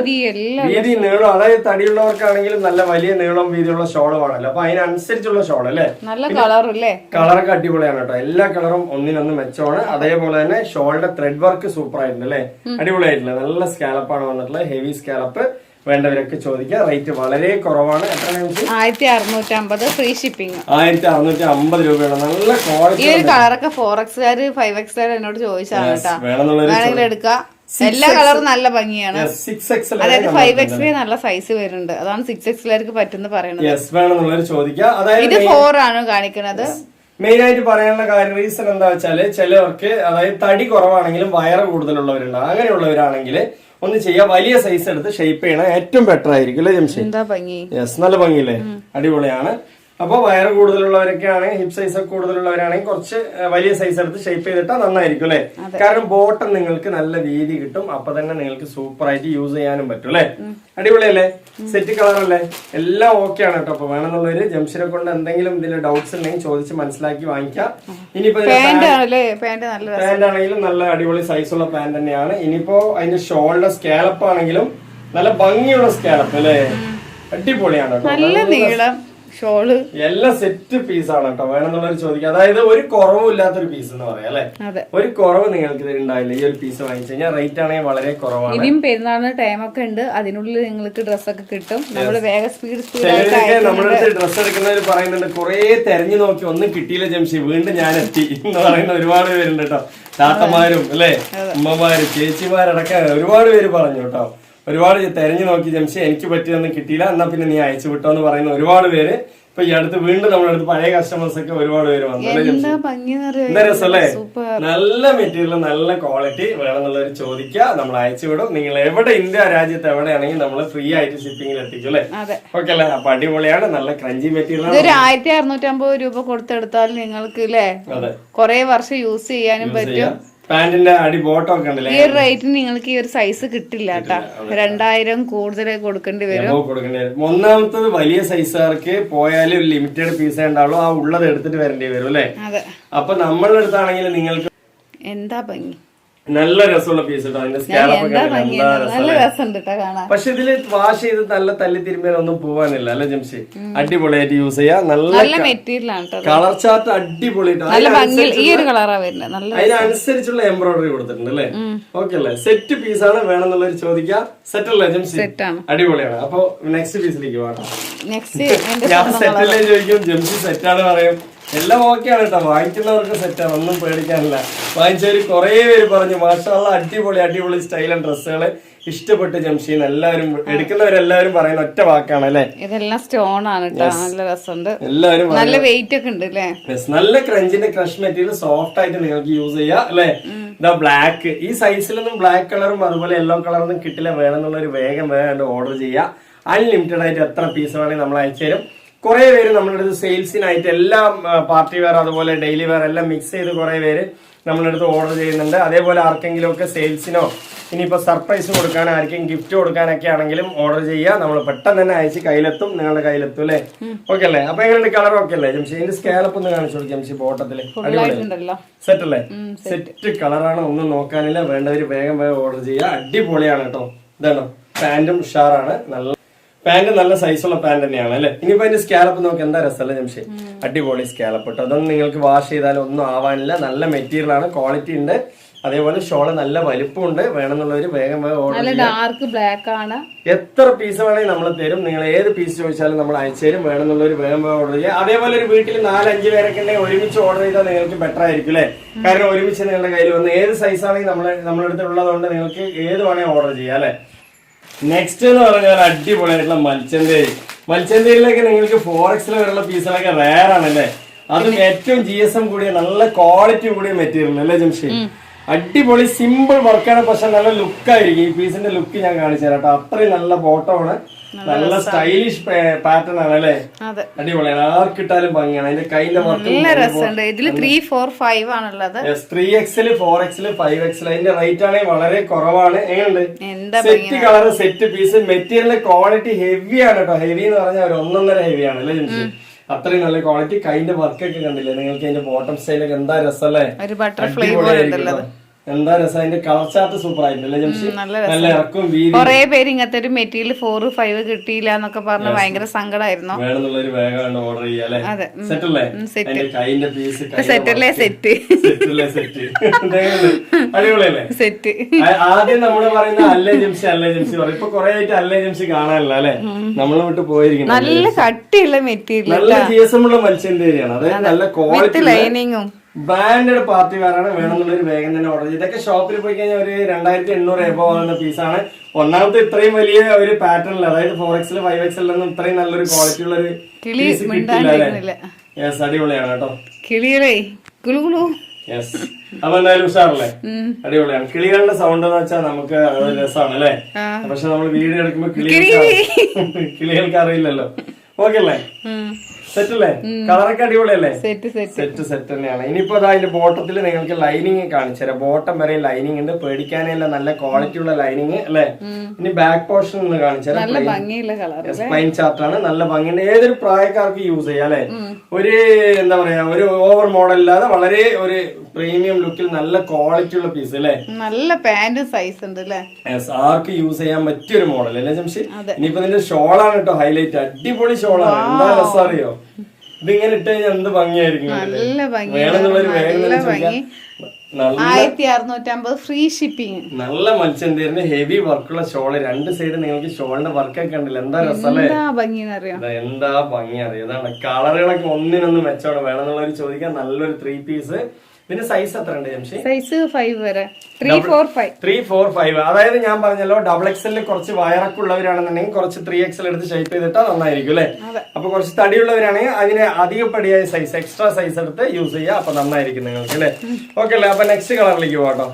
വീതി നീളം, അതായത് തടിയുള്ളവർക്കാണെങ്കിലും നല്ല വലിയ നീളം വീതിയുള്ള ഷോള് വേണമല്ലോ. അപ്പൊ അതിനനുസരിച്ചുള്ള ഷോൾ അല്ലേ. നല്ല കളറല്ലേ, കളറൊക്കെ അടിപൊളിയാണ് കേട്ടോ. എല്ലാ കളറും ഒന്നിനൊന്ന് മെച്ചമാണ്. അതേപോലെ തന്നെ ഷോളിന്റെ ത്രെഡ് വർക്ക് സൂപ്പർ ആയിട്ടുണ്ട് അല്ലെ, അടിപൊളിയായിട്ടില്ല. നല്ല സ്കാലപ്പാണ് വന്നിട്ടുള്ളത്, ഹെവി സ്കാലപ്പ്. വേണ്ടവരൊക്കെ ചോദിക്കാം. റേറ്റ് വളരെ കുറവാണ്. എത്രയാണ്? 1650 ഫ്രീ ഷിപ്പിംഗ്. 1650 രൂപയാണ്. നല്ല ക്വാളിറ്റി. ഈ ഒരു കളറൊക്കെ 4X 5X എന്നോട് ചോദിച്ചാണ് കേട്ടോ, വേണമെങ്കിൽ എടുക്കാം. എല്ലാ കളറും നല്ല ഭംഗിയാണ്. അതായത് 5X നല്ല സൈസ് വരുന്നുണ്ട്, അതാണ് 6X പറ്റുന്ന പറയുന്നത്. ചോദിക്കാം. ഇത് 4 ആണ് കാണിക്കുന്നത്. മെയിൻ ആയിട്ട് പറയാനുള്ള കാര്യം റീസൺ എന്താ വെച്ചാല്, ചിലവർക്ക് അതായത് തടി കുറവാണെങ്കിലും വയറ് കൂടുതലുള്ളവരുണ്ട്. അങ്ങനെയുള്ളവരാണെങ്കിൽ ഒന്ന് ചെയ്യാം, വലിയ സൈസ് എടുത്ത് ഷേപ്പ് ചെയ്യണം, ഏറ്റവും ബെറ്റർ ആയിരിക്കും അല്ലേ ജംഷി? എന്താ ഭംഗി. യെസ്, നല്ല ഭംഗിയില്ലേ, അടിപൊളിയാണ്. അപ്പൊ വയറ് കൂടുതലുള്ളവരൊക്കെ ആണെങ്കിൽ, ഹിപ് സൈസ് ഒക്കെ കൂടുതലുള്ളവരാണെങ്കിൽ കുറച്ച് വലിയ സൈസ് എടുത്ത് ഷേപ്പ് ചെയ്തിട്ടാൽ നന്നായിരിക്കും അല്ലെ. കാരണം ബോട്ടം നിങ്ങൾക്ക് നല്ല വീതി കിട്ടും. അപ്പൊ തന്നെ നിങ്ങൾക്ക് സൂപ്പർ ആയിട്ട് യൂസ് ചെയ്യാനും പറ്റും അല്ലെ. അടിപൊളിയല്ലേ, സെറ്റ് കളർ അല്ലേ, എല്ലാം ഓക്കെ ആണ് കേട്ടോ. അപ്പൊ വേണമെന്നുള്ളവര് ജംഷനെ കൊണ്ട് എന്തെങ്കിലും ഇതിന്റെ ഡൗട്ട്സ് ഉണ്ടെങ്കിൽ ചോദിച്ച് മനസ്സിലാക്കി വാങ്ങിക്കാം. ഇനിയിപ്പോ പാന്റ് ആണെങ്കിലും നല്ല അടിപൊളി സൈസുള്ള പാന്റ് തന്നെയാണ്. ഇനിയിപ്പോ അതിന്റെ ഷോൾഡർ സ്കാലപ്പ് ആണെങ്കിലും നല്ല ഭംഗിയുള്ള സ്കാലപ്പ് അല്ലേ, അടിപൊളിയാണ് കേട്ടോ. നല്ല നീളം ഷോള് എല്ലാം സെറ്റ് പീസ് ആണ് കേട്ടോ. വേണമെന്നുള്ളവർ ചോദിക്കുക. അതായത് ഒരു കുറവും ഇല്ലാത്തൊരു പീസ് എന്ന് പറയാം അല്ലെ. ഒരു കുറവ് നിങ്ങൾക്ക് ഉണ്ടാവില്ല ഈ ഒരു പീസ് വാങ്ങിച്ചു കഴിഞ്ഞാൽ. റേറ്റ് ആണെങ്കിൽ വളരെ കുറവാണ്. ഇനിയും പെരുന്നാളിന് ടൈം ഒക്കെ ഉണ്ട്, അതിനുള്ളിൽ നിങ്ങൾക്ക് ഡ്രസ്സൊക്കെ കിട്ടും. നമ്മള് വേഗം ചിലരൊക്കെ നമ്മുടെ അടുത്ത് ഡ്രസ്സ് എടുക്കുന്നവർ പറയുന്നുണ്ട്, കുറെ തെരഞ്ഞു നോക്കി ഒന്നും കിട്ടിയില്ല ജംഷി, വീണ്ടും ഞാൻ എത്തി എന്ന് പറയുന്ന ഒരുപാട് പേരുണ്ട് കേട്ടോ. താത്തമാരും അല്ലെ, ഉമ്മമാരും ചേച്ചിമാരടക്കം ഒരുപാട് പേര് പറഞ്ഞു കേട്ടോ. ഒരുപാട് തെരഞ്ഞു നോക്കി ജംഷി, എനിക്ക് പറ്റിയൊന്നും കിട്ടിയില്ല, എന്നാ പിന്നെ നീ അയച്ചു വിട്ടോ എന്ന് പറയുന്ന ഒരുപാട് പേര്. ഇപ്പൊ ഈ അടുത്ത് വീണ്ടും നമ്മുടെ അടുത്ത് പഴയ കസ്റ്റമേഴ്സ് ഒക്കെ ഒരുപാട് പേര് വന്നു. എന്താ രസമല്ലേ, നല്ല മെറ്റീരിയൽ, നല്ല ക്വാളിറ്റി. വേണമെന്നുള്ളവർ ചോദിക്കുക, നമ്മൾ അയച്ചു വിടും. നിങ്ങൾ എവിടെ, ഇന്ത്യ രാജ്യത്ത് എവിടെയാണെങ്കിൽ നമ്മൾ ഫ്രീ ആയിട്ട് ഷിപ്പിംഗിൽ എത്തിക്കും അല്ലെ. ഓക്കെ അല്ലെ. അപ്പൊ അടിപൊളിയാണ്, നല്ല ക്രഞ്ചി മെറ്റീരിയൽ. 1650 രൂപ കൊടുത്തെടുത്താൽ നിങ്ങൾക്ക് അല്ലെ കൊറേ വർഷം യൂസ് ചെയ്യാനും പറ്റും. പാന്റിന്റെ അടി ബോട്ടം ഒക്കെ ഉണ്ടല്ലേ. ഈ റേറ്റിന് നിങ്ങൾക്ക് ഈ ഒരു സൈസ് കിട്ടില്ല കേട്ടാ, 2000 കൂടുതൽ കൊടുക്കേണ്ടി വരും. ഒന്നാമത്തത് വലിയ സൈസുകാർക്ക് പോയാലും ഒരു ലിമിറ്റഡ് പീസേ ഉണ്ടാവുള്ളൂ, ആ ഉള്ളത് എടുത്തിട്ട് വരേണ്ടി വരും അല്ലെ. അപ്പൊ നമ്മളുടെ അടുത്താണെങ്കിൽ നിങ്ങൾക്ക് എന്താ ഭംഗി, നല്ല രസമുള്ള പീസ് കേട്ടോ. അതിന്റെ സ്കാലപ്പ് പക്ഷെ ഇതില് വാഷ് ചെയ്ത് നല്ല തല്ലി തിരുമ്പാനൊന്നും പോവാനില്ല അല്ലെ ജംഷി. അടിപൊളിയായിട്ട് യൂസ് ചെയ്യാം. നല്ല മെറ്റീരിയൽ ആണ്, കളർ ചാർട്ട് അടിപൊളിയായിട്ട്, അതിനനുസരിച്ചുള്ള എംബ്രോയിഡറി കൊടുത്തിട്ടുണ്ട് അല്ലെ. ഓക്കെ അല്ലേ, സെറ്റ് പീസാണ്. വേണമെന്നുള്ളവർ ചോദിക്കാം. സെറ്റ് അല്ലേ ജംഷി? അടിപൊളിയാണ്. അപ്പൊ നെക്സ്റ്റ് പീസിലേക്ക് പോകാം. ഞാൻ സെറ്റ് അല്ലേ ചോദിക്കും, ജംഷി സെറ്റാണ് പറയും. എല്ലാം ഓക്കെയാണ് കേട്ടോ, വാങ്ങിക്കുന്നവർക്ക് സെറ്റാണ്, ഒന്നും പേടിക്കാനില്ല. വാങ്ങിച്ചവര് കുറെ പേര് പറഞ്ഞു മാഷാഅല്ലാഹ് അടിപൊളി അടിപൊളി സ്റ്റൈലൻ ഡ്രസ്സുകള് ഇഷ്ടപ്പെട്ട് ജംഷീൻ. എല്ലാവരും എടുക്കുന്നവരെല്ലാവരും പറയുന്ന ഒറ്റ വാക്കാണ് അല്ലെ, ഇതെല്ലാം സ്റ്റോൺ ആണ് കേട്ടോ, നല്ല രസമുണ്ട്. എല്ലാവരും നല്ല വെയിറ്റ് ഒക്കെ ഉണ്ട് അല്ലേ. നല്ല ക്രഞ്ചിന്റെ ക്രഷ് മെറ്റീരിയൽ, സോഫ്റ്റ് ആയിട്ട് നിങ്ങൾക്ക് യൂസ് ചെയ്യാം അല്ലെ. ഇതാ ബ്ലാക്ക്, ഈ സൈസിലൊന്നും ബ്ലാക്ക് കളറും അതുപോലെ യെല്ലോ കളറൊന്നും കിട്ടില്ല. വേണമെന്നുള്ളൊരു വേഗം ഓർഡർ ചെയ്യുക. അൺലിമിറ്റഡ് ആയിട്ട് എത്ര പീസ് വേണമെങ്കിൽ നമ്മൾ അയച്ചു തരും. കുറെ പേര് നമ്മുടെ അടുത്ത് സെയിൽസിനായിട്ട് എല്ലാം പാർട്ടി വെയർ അതുപോലെ ഡെയിലി വെയർ എല്ലാം മിക്സ് ചെയ്ത് കുറെ പേര് നമ്മുടെ അടുത്ത് ഓർഡർ ചെയ്യുന്നുണ്ട്. അതേപോലെ ആർക്കെങ്കിലും ഒക്കെ സെയിൽസിനോ ഇനിയിപ്പോ സർപ്രൈസ് കൊടുക്കാൻ, ആർക്കെങ്കിലും ഗിഫ്റ്റ് കൊടുക്കാനൊക്കെ ആണെങ്കിലും ഓർഡർ ചെയ്യുക. നമ്മൾ പെട്ടെന്ന് തന്നെ അയച്ച് കയ്യിലെത്തും, നിങ്ങളുടെ കയ്യിലെത്തും അല്ലേ. ഓക്കെ അല്ലേ. അപ്പൊ എങ്ങനെയുണ്ട്, കളർ ഓക്കെ അല്ലേ ജംഷി? ഇതിന്റെ സ്കാലപ്പ് ഒന്ന് കാണിച്ചു കൊടുക്കാം ജംഷി. ബോട്ടത്തില് സെറ്റ് അല്ലേ, സെറ്റ് കളറാണ്, ഒന്നും നോക്കാനില്ല. വേണ്ടവര് വേഗം ഓർഡർ ചെയ്യുക. അടിപൊളിയാണ് കേട്ടോ. ഇതാണോ പാന്റും ഉഷാറാണ്, നല്ല പാന്റ്, നല്ല സൈസുള്ള പാന്റ് തന്നെയാണ് അല്ലെ. ഇനിയിപ്പോ അതിന്റെ സ്കാലപ്പ് നോക്കി എന്താ രസമല്ലേ ജംഷി, അടിപൊളി സ്കാലപ്പ് കേട്ടോ. അതൊന്നും നിങ്ങൾക്ക് വാഷ് ചെയ്താലും ഒന്നും ആവാനില്ല. നല്ല മെറ്റീരിയൽ ആണ്, ക്വാളിറ്റി ഉണ്ട്. അതേപോലെ ഷോള് നല്ല വലിപ്പമുണ്ട്. വേണമെന്നുള്ളവര് വേഗം ഓർഡർ ഡാർക്ക് ബ്ലാക്ക് ആണ്. എത്ര പീസ് വേണമെങ്കിൽ നമ്മൾ തരും. നിങ്ങൾ ഏത് പീസ് ചോദിച്ചാലും നമ്മൾ അയച്ചു തരും. വേണമെന്നുള്ളവര് വേഗം ഓർഡർ ചെയ്യുക. അതേപോലെ ഒരു വീട്ടിൽ 4-5 പേരൊക്കെ ഉണ്ടെങ്കിൽ ഒരുമിച്ച് ഓർഡർ ചെയ്താൽ നിങ്ങൾക്ക് ബെറ്റർ ആയിരിക്കും അല്ലെ. കാരണം ഒരുമിച്ച് നിങ്ങളുടെ കയ്യിൽ വന്ന് ഏത് സൈസാണെങ്കിൽ നമ്മുടെ അടുത്ത് ഉള്ളതുകൊണ്ട് നിങ്ങൾക്ക് ഏത് വേണമെങ്കിൽ ഓർഡർ ചെയ്യാം അല്ലെ. നെക്സ്റ്റ് എന്ന് പറഞ്ഞാൽ അടിപൊളിയായിട്ടുള്ള മൽച്ചന്തേരി. മൽച്ചന്തേരിയിലൊക്കെ നിങ്ങൾക്ക് 4X വരെയുള്ള പീസുകളൊക്കെ റയർ ആണല്ലേ. അതും ഏറ്റവും GSM കൂടിയ നല്ല ക്വാളിറ്റി കൂടിയ മെറ്റീരിയൽ അല്ലേ ജംഷി. അടിപൊളി സിമ്പിൾ വർക്കാണ്, പക്ഷെ നല്ല ലുക്കായിരിക്കും. ഈ പീസിന്റെ ലുക്ക് ഞാൻ കാണിച്ചു തരാം കേട്ടോ. അത്രയും നല്ല ബോട്ടമാണ്, നല്ല സ്റ്റൈലിഷ് പാറ്റേൺ ആണ് അല്ലേ, അടിപൊളിയാണ്. ആർക്കിട്ടാലും ഭംഗിയാണ്. അതിന്റെ കൈന്റെ വർക്ക് 3XL 4XL 5XL. അതിന്റെ റേറ്റ് ആണെങ്കിൽ വളരെ കുറവാണ്. എങ്ങനെയുണ്ട്? Set colour, set piece, material quality heavy ആണ് കേട്ടോ. ഹെവി എന്ന് പറഞ്ഞാൽ ഒരു 1.5 ഹെവി ആണ് അല്ലേ ജംഷി? അത്രയും നല്ല ക്വാളിറ്റി. കൈന്റെ വർക്കൊക്കെ കണ്ടില്ലേ നിങ്ങൾക്ക്? അതിന്റെ ബോട്ടം സ്റ്റൈലൊക്കെ എന്താ രസമല്ലേ, എന്താ രസം. അതിന്റെ കളർ ചാർട്ട് സൂപ്പർ ആയിട്ടല്ലേ ജംഷി? നല്ല ഇറക്കും വീതി. കുറെ പേര് ഇങ്ങനത്തെ ഒരു മെറ്റീരിയൽ 4, 5 കിട്ടിയില്ല എന്നൊക്കെ പറഞ്ഞ് ഭയങ്കര സങ്കടമായിരുന്നു. വേണമെന്നുള്ളൊരു വേഗം ഓർഡർ ചെയ്യാല്ലേ? സെറ്റ് അല്ലേ? കൈന്റെ പീസ് സെറ്റല്ലേ? സെറ്റ് അടിപൊളിയല്ലേ? സെറ്റ്. ആദ്യം നമ്മള് പറയുന്ന അല്ലേ ജംഷി പറയും. ഇപ്പൊ കുറെ ആയിട്ട് അല്ലേ ജംഷി കാണാനല്ല അല്ലെ, നമ്മളെ വിട്ട് പോയിരിക്കും. നല്ല കട്ടിയുള്ള മെറ്റീരിയൽ, നല്ല ജീസമുള്ള മത്സ്യന്റേരിയാണ്. അതായത് നല്ല ക്വാളിറ്റി ലൈനിങ്ങും ബ്രാൻഡഡ് പാർട്ടി വെയറാണ്. വേണമെന്നുള്ളൊരു വേഗം തന്നെ ഓർഡർ ചെയ്യും. ഇതൊക്കെ ഷോപ്പിൽ പോയി കഴിഞ്ഞാൽ ഒരു 2800 എബോ ആകുന്ന പീസാണ്. ഒന്നാമത്തെ ഇത്രയും വലിയ ഒരു പാറ്റേണിൽ, അതായത് 4XL 5XL ഒന്നും ഇത്രയും നല്ലൊരു ക്വാളിറ്റി ഉള്ള ഒരു പീസ് കിട്ടില്ല അല്ലേ? യെസ്, അടിപൊളിയാണ് കേട്ടോ. കിളികളെ യെസ്. അപ്പൊ എന്തായാലും ഉഷാറല്ലേ? അടിപൊളിയാണ്. കിളികളുടെ സൗണ്ട് എന്ന് വെച്ചാൽ നമുക്ക് രസമാണ് അല്ലേ? പക്ഷെ നമ്മൾ വീഡിയോ എടുക്കുമ്പോ കിളികൾക്ക് അറിയില്ലല്ലോ. ഓക്കെ അല്ലേ? സെറ്റ് അല്ലേ? കളറൊക്കെ അടിപൊളിയല്ലേ? സെറ്റ് തന്നെയാണ്. ഇനിയിപ്പോ അതിന്റെ ബോട്ടത്തിൽ നിങ്ങൾക്ക് ലൈനിങ് കാണിച്ചു തരാം. ബോട്ടം വരെ ലൈനിങ് ഉണ്ട്, പേടിക്കാനല്ല, നല്ല ക്വാളിറ്റി ഉള്ള ലൈനിങ് അല്ലേ? ഇനി ബാക്ക് പോർഷൻ ഒന്ന് കാണിച്ചു തരാം. പ്ലെയിൻ ചാർട്ട് ആണ്, നല്ല ഭംഗിയുണ്ട്. ഏതൊരു പ്രായക്കാർക്ക് യൂസ് ചെയ്യാം അല്ലെ? ഒരു എന്താ പറയാ, ഒരു ഓവർ മോഡൽ ഇല്ലാതെ വളരെ ഒരു പ്രീമിയം ലുക്കിൽ നല്ല ക്വാളിറ്റി ഉള്ള പീസ് അല്ലേ? നല്ല പാന്റ് സൈസ് ഉണ്ട് അല്ലേ? ആർക്ക് യൂസ് ചെയ്യാൻ പറ്റിയൊരു മോഡൽ അല്ലേ ജംഷി? ഇനിയിപ്പോ ഇതിന്റെ ഷോളാണ് കേട്ടോ ഹൈലൈറ്റ്. അടിപൊളി ഷോളാണ്. എന്താ രസം അറിയോ? ഇതിങ്ങനെ ഇട്ട് കഴിഞ്ഞാൽ എന്ത് ഭംഗിയായിരിക്കും. വേണമെന്നുള്ളൊരു വേഗം 1650 ഫ്രീ ഷിപ്പിംഗ്. നല്ല മത്സ്യന്തേരിന്റെ ഹെവി വർക്കുള്ള ഷോള്. രണ്ട് സൈഡ് നിങ്ങൾക്ക് ഷോളിന്റെ വർക്കൊക്കെ കണ്ടില്ല, എന്താ രസമല്ലേ? എന്താ ഭംഗി അറിയാം. അതാണ് കളറുകളൊക്കെ ഒന്നിനൊന്നും മെച്ചമാണ്. വേണമെന്നുള്ളവർ ചോദിക്കാൻ നല്ലൊരു 3 പീസ്. ഇതിന്റെ സൈസ് എത്ര ഉണ്ട് ജംഷി? സൈസ് 5 വരെ 3, 4, 5. അതായത് ഞാൻ പറഞ്ഞല്ലോ, XXL കുറച്ച് വയറൊക്കെ ഉള്ളവരാണെന്നുണ്ടെങ്കിൽ കുറച്ച് 3XL എടുത്ത് ഷേപ്പ് ചെയ്തിട്ടാ നന്നായിരിക്കും അല്ലെ? അപ്പൊ കുറച്ച് തടിയുള്ളവരാണെങ്കിൽ അതിന് അധികപ്പടിയായ സൈസ്, എക്സ്ട്രാ സൈസ് എടുത്ത് യൂസ് ചെയ്യുക. അപ്പൊ നന്നായിരിക്കും നിങ്ങൾക്ക് അല്ലെ? ഓക്കെ അല്ലേ? അപ്പൊ നെക്സ്റ്റ് കളറിലേക്ക് പോകാട്ടോ.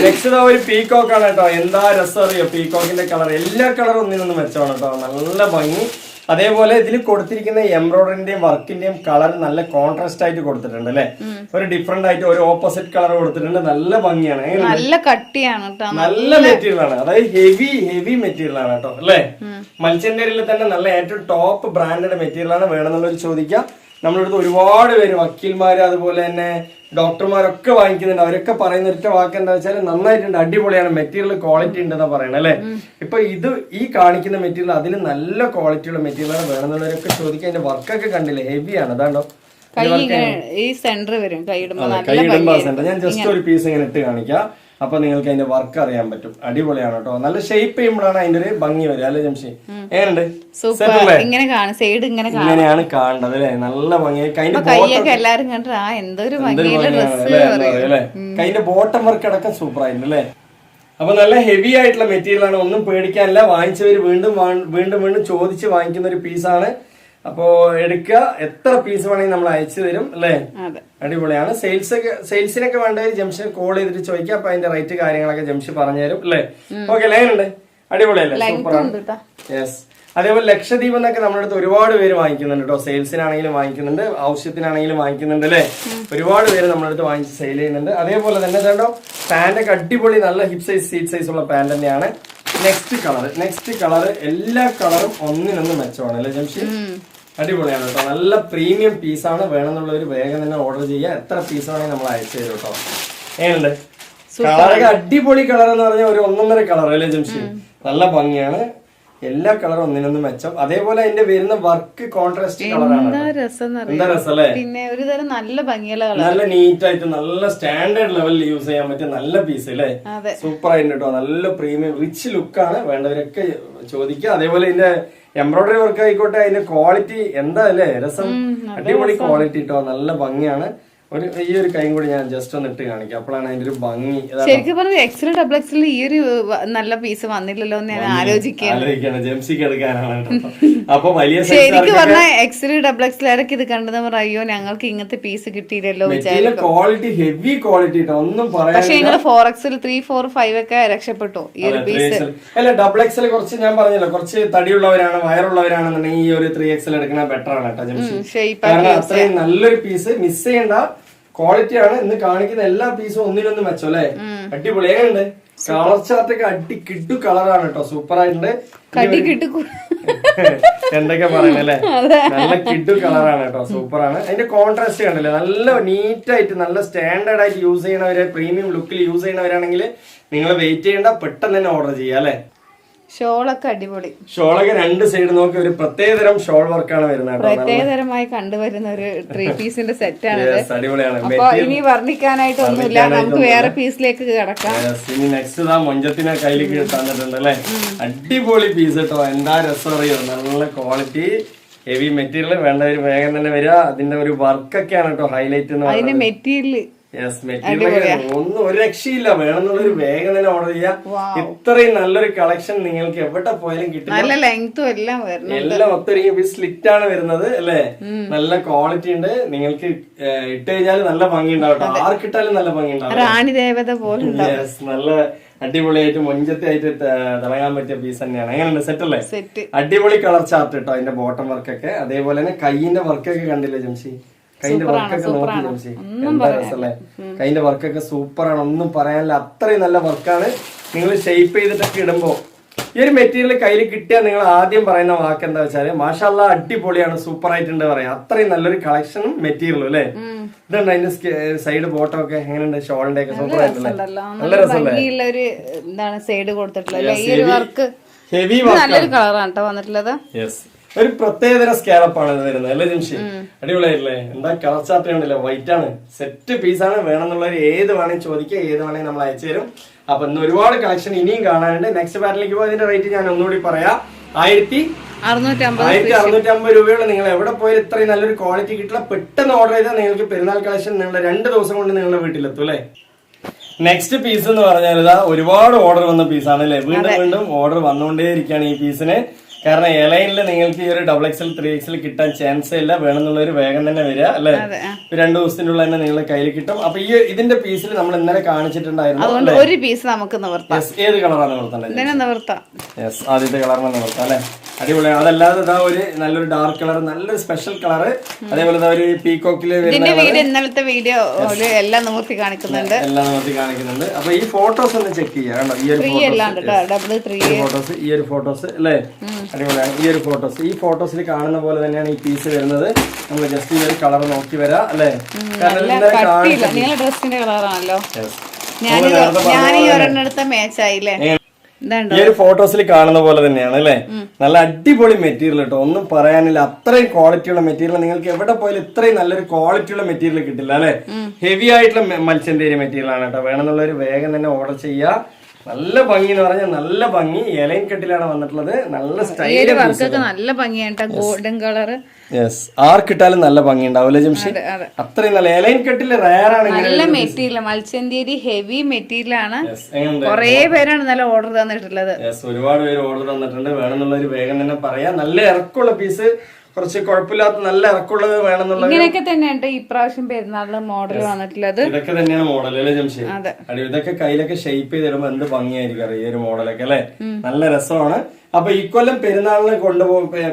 നെക്സ്റ്റ് ഒരു പീകോക്ക് ആണ് കേട്ടോ. എന്താ രസം അറിയോ പീകോക്കിന്റെ കളർ? എല്ലാ കളറും ഒന്നിനൊന്നും മെച്ചമാണ് കേട്ടോ. നല്ല ഭംഗി. അതേപോലെ ഇതിൽ കൊടുത്തിരിക്കുന്ന എംബ്രോയിഡറിന്റെയും വർക്കിന്റെയും കളർ നല്ല കോൺട്രാസ്റ്റ് ആയിട്ട് കൊടുത്തിട്ടുണ്ട് അല്ലെ? ഒരു ഡിഫറെന്റ് ആയിട്ട് ഒരു ഓപ്പോസിറ്റ് കളർ കൊടുത്തിട്ടുണ്ട്. നല്ല ഭംഗിയാണ്, നല്ല കട്ടിയാണ്, നല്ല മെറ്റീരിയൽ ആണ്. അതായത് ഹെവി മെറ്റീരിയൽ ആണ് കേട്ടോ അല്ലെ? മത്സ്യന്റെരിൽ തന്നെ നല്ല ഏറ്റവും ടോപ്പ് ബ്രാൻഡഡ് മെറ്റീരിയൽ ആണ്. വേണമെന്നുള്ളവർ ചോദിക്കാം. നമ്മളടുത്ത് ഒരുപാട് പേര് വക്കീൽമാര് അതുപോലെ തന്നെ ഡോക്ടർമാരൊക്കെ വാങ്ങിക്കുന്നുണ്ട്. അവരൊക്കെ പറയുന്ന ഒറ്റ വാക്ക് എന്താ വെച്ചാൽ നന്നായിട്ടുണ്ട്, അടിപൊളിയാണ്, മെറ്റീരിയൽ ക്വാളിറ്റി ഉണ്ടെന്നാ പറയണേ അല്ലെ? ഇപ്പൊ ഈ കാണിക്കുന്ന മെറ്റീരിയൽ അതിൽ നല്ല ക്വാളിറ്റിയുള്ള മെറ്റീരിയലാണ്. വേണമെന്നുള്ളവരൊക്കെ ചോദിക്കാൻ. അതിന്റെ വർക്കൊക്കെ കണ്ടില്ലേ? ഹെവിയാണ്. അതാണ്ടോ കൈയിടുമ്പോ സെന്റർ. ഞാൻ ജസ്റ്റ് ഒരു പീസ് ഇങ്ങനെ ഇട്ട് കാണിക്കാം. അപ്പൊ നിങ്ങൾക്ക് അതിന്റെ വർക്ക് അറിയാൻ പറ്റും. അടിപൊളിയാണ് കേട്ടോ. നല്ല ഷേപ്പ് ചെയ്യുമ്പോഴാണ് അതിന്റെ ഒരു ഭംഗി വരിക അല്ലെ ജംഷി? എങ്ങനെയുണ്ട്? ഇങ്ങനെയാണ് കാണേണ്ടത് അല്ലെ? നല്ല ഭംഗിയായി. കൈന്റെ ബോട്ടം വർക്ക് അടക്കം സൂപ്പർ ആയിട്ടുണ്ട് അല്ലെ? അപ്പൊ നല്ല ഹെവി ആയിട്ടുള്ള മെറ്റീരിയൽ ആണ്. ഒന്നും പേടിക്കാനില്ല. വാങ്ങിച്ചവര് വീണ്ടും ചോദിച്ച് വാങ്ങിക്കുന്ന ഒരു പീസാണ്. അപ്പോ എടുക്കുക. എത്ര പീസ് വേണമെങ്കിൽ നമ്മൾ അയച്ചു തരും അല്ലേ? അടിപൊളിയാണ്. സെയിൽസിനൊക്കെ വേണ്ടവർ ജംഷൻ കോൾ ചെയ്തിട്ട് ചോദിക്കുക. അപ്പൊ അതിന്റെ റേറ്റ് കാര്യങ്ങളൊക്കെ ജംഷൻ പറഞ്ഞു തരും അല്ലേ? ഓക്കെ, ലൈനുണ്ട്. അടിപൊളിയല്ലേ? സൂപ്പറാണ്. യെസ്. അതേപോലെ ലക്ഷദ്വീപ് എന്നൊക്കെ നമ്മുടെ അടുത്ത് ഒരുപാട് പേര് വാങ്ങിക്കുന്നുണ്ട് കേട്ടോ. സെയിൽസിനാണെങ്കിലും വാങ്ങിക്കുന്നുണ്ട്, ആവശ്യത്തിനാണെങ്കിലും വാങ്ങിക്കുന്നുണ്ട് അല്ലെ? ഒരുപാട് പേര് നമ്മുടെ അടുത്ത് വാങ്ങിച്ച് സെയിൽ ചെയ്യുന്നുണ്ട്. അതേപോലെ തന്നെ കേട്ടോ പാന്റൊക്കെ അടിപൊളി, നല്ല ഹിപ്പ് സൈസ് സീറ്റ് സൈസ് ഉള്ള പാന്റ് തന്നെയാണ്. നെക്സ്റ്റ് കളർ എല്ലാ കളറും ഒന്നിനൊന്നും മെച്ചമാണ് അല്ലെ ജംഷി? അടിപൊളിയാണ് കേട്ടോ. നല്ല പ്രീമിയം പീസാണ്. വേണമെന്നുള്ളവർ വേഗം തന്നെ ഓർഡർ ചെയ്യുക. എത്ര പീസ് വേണമെങ്കിൽ നമ്മൾ അയച്ചു തരും കേട്ടോ. എങ്ങനെയുണ്ട്? കളറൊക്കെ അടിപൊളി കളർ എന്ന് പറഞ്ഞാൽ ഒരു 1.5 കളർ അല്ലേ ജംഷി? നല്ല ഭംഗിയാണ്. എല്ലാ കളറും ഒന്നിനൊന്നും മെച്ചം. അതേപോലെ അതിന്റെ വരുന്ന വർക്ക് കോൺട്രാസ്റ്റ് കളറാണ്. എന്താ രസം അല്ലേ? നല്ല നീറ്റ് ആയിട്ട് നല്ല സ്റ്റാൻഡേർഡ് ലെവലിൽ യൂസ് ചെയ്യാൻ പറ്റിയ നല്ല പീസ് അല്ലേ? സൂപ്പർ ആയിട്ട് കേട്ടോ. നല്ല പ്രീമിയം റിച്ച് ലുക്കാണ്. വേണ്ടവരൊക്കെ ചോദിക്കുക. അതേപോലെ ഇതിന്റെ എംബ്രോയിഡറി വർക്ക് ആയിക്കോട്ടെ, അതിന്റെ ക്വാളിറ്റി എന്താ അല്ലേ? രസം. അടിപൊളി ക്വാളിറ്റി കേട്ടോ. നല്ല ഭംഗിയാണ്. ഈ ഒരു കൈയും കൂടി ഞാൻ ജസ്റ്റ് ഒന്ന് ഇട്ട് കാണിക്കാം, അപ്പോഴാണ് അതിന്റെ ഒരു ഭംഗി. ശരിക്കും പറഞ്ഞ എക്സൽ ഡബിൾ എക്സൽ ഈ ഒരു നല്ല പീസ് വന്നില്ലല്ലോ എന്ന് ഞാൻ ആലോചിക്കുകയാണ്. ജംസിക്ക് എടുക്കാനാണ്. അപ്പൊ വലിയ ശരിക്കും പറഞ്ഞാൽ എക്സൽ ഡബിൾ എക്സലൊക്കെ ഇത് കണ്ടെന്ന് പറയും, അയ്യോ ഞങ്ങൾക്ക് ഇങ്ങനത്തെ പീസ് കിട്ടിയില്ലല്ലോ വിചാരിക്കും. ക്വാളിറ്റി ഹെവി ക്വാളിറ്റി ഒന്നും പറയാം. പക്ഷെ നിങ്ങൾ 4XL 3, 4, 5 ഒക്കെ രക്ഷപ്പെട്ടു ഈ ഒരു പീസ്. അല്ല ഡബിൾ എക്സൽ കുറച്ച് ഞാൻ പറഞ്ഞല്ലോ, കുറച്ച് തടിയുള്ളവരാണ് വയറുള്ളവരാണെന്നുണ്ടെങ്കിൽ ഈ ഒരു 3XL എടുക്കുന്ന ബെറ്റർ ആണ് കേട്ടോ ജംഷി. കാരണം അത്രയും നല്ലൊരു പീസ്, മിസ് ചെയ്യേണ്ട ക്വാളിറ്റിയാണ്. ഇന്ന് കാണിക്കുന്ന എല്ലാ പീസും ഒന്നിനൊന്നും വെച്ചോ അല്ലെ, അടിപൊളി. എങ്ങനെയുണ്ട് കളർ ചാർട്ടൊക്കെ? അടി കിട്ടു കളറാണ് കേട്ടോ, സൂപ്പർ ആയിട്ടുണ്ട്. എന്തൊക്കെ പറയണല്ലേ, നല്ല കിട്ടു കളറാണ് കേട്ടോ, സൂപ്പർ ആണ്. അതിന്റെ കോൺട്രാസ്റ്റ് കണ്ടല്ലേ, നല്ല നീറ്റ് ആയിട്ട് നല്ല സ്റ്റാൻഡേർഡ് ആയിട്ട് യൂസ് ചെയ്യണവരെ, പ്രീമിയം ലുക്കിൽ യൂസ് ചെയ്യണവരാണെങ്കിൽ നിങ്ങൾ വെയിറ്റ് ചെയ്യേണ്ട, പെട്ടെന്ന് തന്നെ ഓർഡർ ചെയ്യാം അല്ലെ. ഷോളൊക്കെ അടിപൊളി. ഷോളൊക്കെ രണ്ട് സൈഡ് നോക്കി ഒരു പ്രത്യേകതരം ഷോൾ വർക്കാണ് വരുന്നത്. പ്രത്യേകതരമായി കണ്ടുവരുന്ന ഒരു 3 പീസിന്റെ സെറ്റ് ആണ്. അടിപൊളിയാണ്. അപ്പൊ ഇനി വർണ്ണിക്കാനായിട്ട് ഒന്നുമില്ല, നമുക്ക് വേറെ പീസിലേക്ക് കിടക്കാം. ഇനി നെക്സ്റ്റ് മൊഞ്ചത്തിനെ കയ്യിലേക്ക് തന്നിട്ടുണ്ട് അല്ലെ, അടിപൊളി പീസ് കേട്ടോ. എന്താ രസം അറിയോ, നല്ല ക്വാളിറ്റി ഹെവി മെറ്റീരിയൽ. വേണ്ടവര് വേഗം തന്നെ വരിക. അതിന്റെ ഒരു വർക്കൊക്കെയാണ് കേട്ടോ ഹൈലൈറ്റ് എന്ന് പറയുന്നത്. അതിന്റെ മെറ്റീരിയൽ ഒന്നും ഒരു രക്ഷയില്ല, വേണമെന്നുള്ളൊരു വേഗം തന്നെ ഓർഡർ ചെയ്യാം. ഇത്രയും നല്ലൊരു കളക്ഷൻ നിങ്ങൾക്ക് എവിടെ പോയാലും കിട്ടില്ല. നല്ല ലെങ്തും എല്ലാം ഒത്തിരി സ്ലിറ്റ് ആണ് വരുന്നത് അല്ലെ, നല്ല ക്വാളിറ്റി ഉണ്ട്. നിങ്ങൾക്ക് ഇട്ട് കഴിഞ്ഞാൽ നല്ല ഭംഗി ഉണ്ടാവും, ആർക്കിട്ടാലും നല്ല ഭംഗി ഉണ്ടാവും. റാണി ദേവത പോലെ നല്ല അടിപൊളിയായിട്ട് മൊഞ്ചത്തായിട്ട് തിളങ്ങാൻ പറ്റിയ പീസ് തന്നെയാണ്. എങ്ങനെയുണ്ട്, സെറ്റ് അല്ലേ? അടിപൊളി കളർ ചാർട്ട് കേട്ടോ അതിന്റെ ബോട്ടം വർക്കൊക്കെ. അതേപോലെ തന്നെ കൈയിന്റെ വർക്കൊക്കെ കണ്ടില്ലേ ജംഷി, കൈന്റെ വർക്കൊക്കെ നോക്കി ജംഷി, എന്താ രസല്ലേ. കൈന്റെ വർക്കൊക്കെ സൂപ്പറാണ്, ഒന്നും പറയാനില്ല. അത്രയും നല്ല വർക്കാണ്. നിങ്ങൾ ഷേപ്പ് ചെയ്തിട്ടൊക്കെ ഇടുമ്പോ ഈ ഒരു മെറ്റീരിയൽ കയ്യിൽ കിട്ടിയാൽ നിങ്ങൾ ആദ്യം പറയുന്ന വാക്ക് എന്താ വെച്ചാല് മാഷാല്ലാ അടിപൊളിയാണ്, സൂപ്പർ ആയിട്ടുണ്ട് പറയാം. അത്രയും നല്ലൊരു കളക്ഷനും മെറ്റീരിയലും അല്ലെ. ഇതുണ്ട് അതിന്റെ സൈഡ് ബോട്ടം ഒക്കെ എങ്ങനെയുണ്ട്, ഷോളിന്റെ ഒക്കെ സൂപ്പർ ആയിട്ടല്ലേ, നല്ല രസമല്ലേ. ഹെവി നല്ലൊരു കളറാണ് കേട്ടോ വന്നിട്ടുള്ളത്. ഒരു പ്രത്യേകതര സ്കാലപ്പാണ് ഇത് വരുന്നത് അല്ലേ ജംഷി, അടിപൊളിയായില്ലേ. എന്താ കളർ ചാർട്ട് ഉണ്ടല്ലോ, വൈറ്റ് ആണ്, സെറ്റ് പീസാണ്. വേണമെന്നുള്ളവർ ഏത് വേണമെങ്കിൽ ചോദിക്കുക, ഏത് വേണമെങ്കിൽ നമ്മൾ അയച്ചു തരും. അപ്പൊ ഇന്ന് ഒരുപാട് കളക്ഷൻ ഇനിയും കാണാനുണ്ട്. നെക്സ്റ്റ് പാറ്റിലേക്ക് പോയി ഇതിന്റെ റേറ്റ് ഞാൻ ഒന്നുകൂടി പറയാം. 1650 രൂപയുള്ള. നിങ്ങൾ എവിടെ പോയാലും ഇത്രയും നല്ലൊരു ക്വാളിറ്റി കിട്ടില്ല. പെട്ടെന്ന് ഓർഡർ ചെയ്താൽ നിങ്ങൾക്ക് പെരുന്നാൾ കളക്ഷൻ നിങ്ങളുടെ 2 ദിവസം കൊണ്ട് നിങ്ങളുടെ വീട്ടിലെത്തും അല്ലെ. നെക്സ്റ്റ് പീസ് എന്ന് പറഞ്ഞാൽ ഇതാ ഒരുപാട് ഓർഡർ വന്ന പീസാണ് അല്ലെ. വീണ്ടും വീണ്ടും ഓർഡർ വന്നുകൊണ്ടേ ഇരിക്കുകയാണ് ഈ പീസിന്. കാരണം എലൈനിൽ നിങ്ങൾക്ക് ഈ ഒരു XXL 3XL കിട്ടാൻ ചാൻസ് ഇല്ല. വേണമെന്നുള്ളൊരു വേഗം തന്നെ വരിക അല്ലെ. 2 ദിവസത്തിനുള്ള തന്നെ നിങ്ങളുടെ കയ്യിൽ കിട്ടും. അപ്പൊ ഈ ഇതിന്റെ പീസിൽ നമ്മൾ ഇന്നലെ കാണിച്ചിട്ടുണ്ടായിരുന്നു. ഒരു പീസ് നമുക്ക് ഏത് കളറാണ് നിവർത്തേണ്ടത്? ആദ്യത്തെ കളറിന് നിവർത്താം അല്ലെ. അടിപൊളിയാണ്. അതല്ലാതെ ഇതാ ഒരു നല്ലൊരു ഡാർക്ക് കളർ, നല്ലൊരു സ്പെഷ്യൽ കളർ. അതേപോലെ ഒരു പീകോക്കില് ഇന്നലത്തെ വീഡിയോ എല്ലാം നിവർത്തി കാണിക്കുന്നുണ്ട്. അപ്പൊ ഈ ഫോട്ടോസ് ഒന്ന് ചെക്ക് ചെയ്യാം. ഈ ഒരു ഫോട്ടോസ്, ഈ ഒരു ഫോട്ടോസ് അല്ലേ, അടിപൊളിയാണ്. ഈ ഒരു ഫോട്ടോസ്, ഈ ഫോട്ടോസിൽ കാണുന്ന പോലെ തന്നെയാണ് ഈ പീസ് വരുന്നത്. നമ്മൾ ജസ്റ്റ് ഈ ഒരു കളർ നോക്കി വരാം അല്ലെ. ഡ്രസ്സിന്റെ കളറാണല്ലോ, ഞാൻ ഈ ഒരെണ്ണെടുത്ത മാച്ചായില്ലേ. ഈ ഒരു ഫോട്ടോസിൽ കാണുന്ന പോലെ തന്നെയാണ് അല്ലെ. നല്ല അടിപൊളി മെറ്റീരിയൽ കേട്ടോ, ഒന്നും പറയാനില്ല. അത്രയും ക്വാളിറ്റിയുള്ള മെറ്റീരിയൽ നിങ്ങൾക്ക് എവിടെ പോയാലും ഇത്രയും നല്ലൊരു ക്വാളിറ്റിയുള്ള മെറ്റീരിയൽ കിട്ടില്ല അല്ലെ. ഹെവി ആയിട്ടുള്ള മത്സ്യന്തേരി മെറ്റീരിയൽ ആണ് കേട്ടോ. വേണമെന്നുള്ളവർ വേഗം തന്നെ ഓർഡർ ചെയ്യുക. നല്ല ഭംഗി എന്ന് പറഞ്ഞാൽ നല്ല ഭംഗി. എലൈൻ കെട്ടിലാണ് വന്നിട്ടുള്ളത്. നല്ല സ്റ്റൈൽ, നല്ല ഭംഗിയാണ്, ഗോൾഡൻ കളർ. ആർക്കിട്ടാലും നല്ല ഭംഗി ഉണ്ടാവില്ലേ ജംഷി. അത്രയും നല്ല എലൈൻ കെട്ടില് റയർ ആണ്. നല്ല മെറ്റീരിയൽ, മത്സ്യന്തേരി ഹെവി മെറ്റീരിയൽ ആണ്. കൊറേ പേരാണ് നല്ല ഓർഡർ തന്നിട്ടുള്ളത്. ഒരുപാട് പേര് ഓർഡർ തന്നിട്ടുണ്ട്. വേണമെന്നുള്ളൊരു വേഗം തന്നെ പറയാം. നല്ല ഇറക്കമുള്ള പീസ്, കുറച്ച് കുഴപ്പമില്ലാത്ത നല്ല ഇറക്കമുള്ളത് വേണമെന്നുള്ള ഇങ്ങനെയൊക്കെ തന്നെയാണ് ഇപ്രാവശ്യം പെരുന്നാളിന് മോഡൽ വന്നിട്ടുള്ളത്. ഇതൊക്കെ തന്നെയാണ് മോഡൽ അല്ലേ ജംഷി. ഇതൊക്കെ കയ്യിലൊക്കെ ഷേപ്പ് ചെയ്ത് തരുമ്പോ എന്ത് ഭംഗിയായിരിക്കും അറിയാം ഈ ഒരു മോഡലൊക്കെ അല്ലെ. നല്ല രസമാണ്. അപ്പൊ ഇക്കൊല്ലം പെരുന്നാളിന്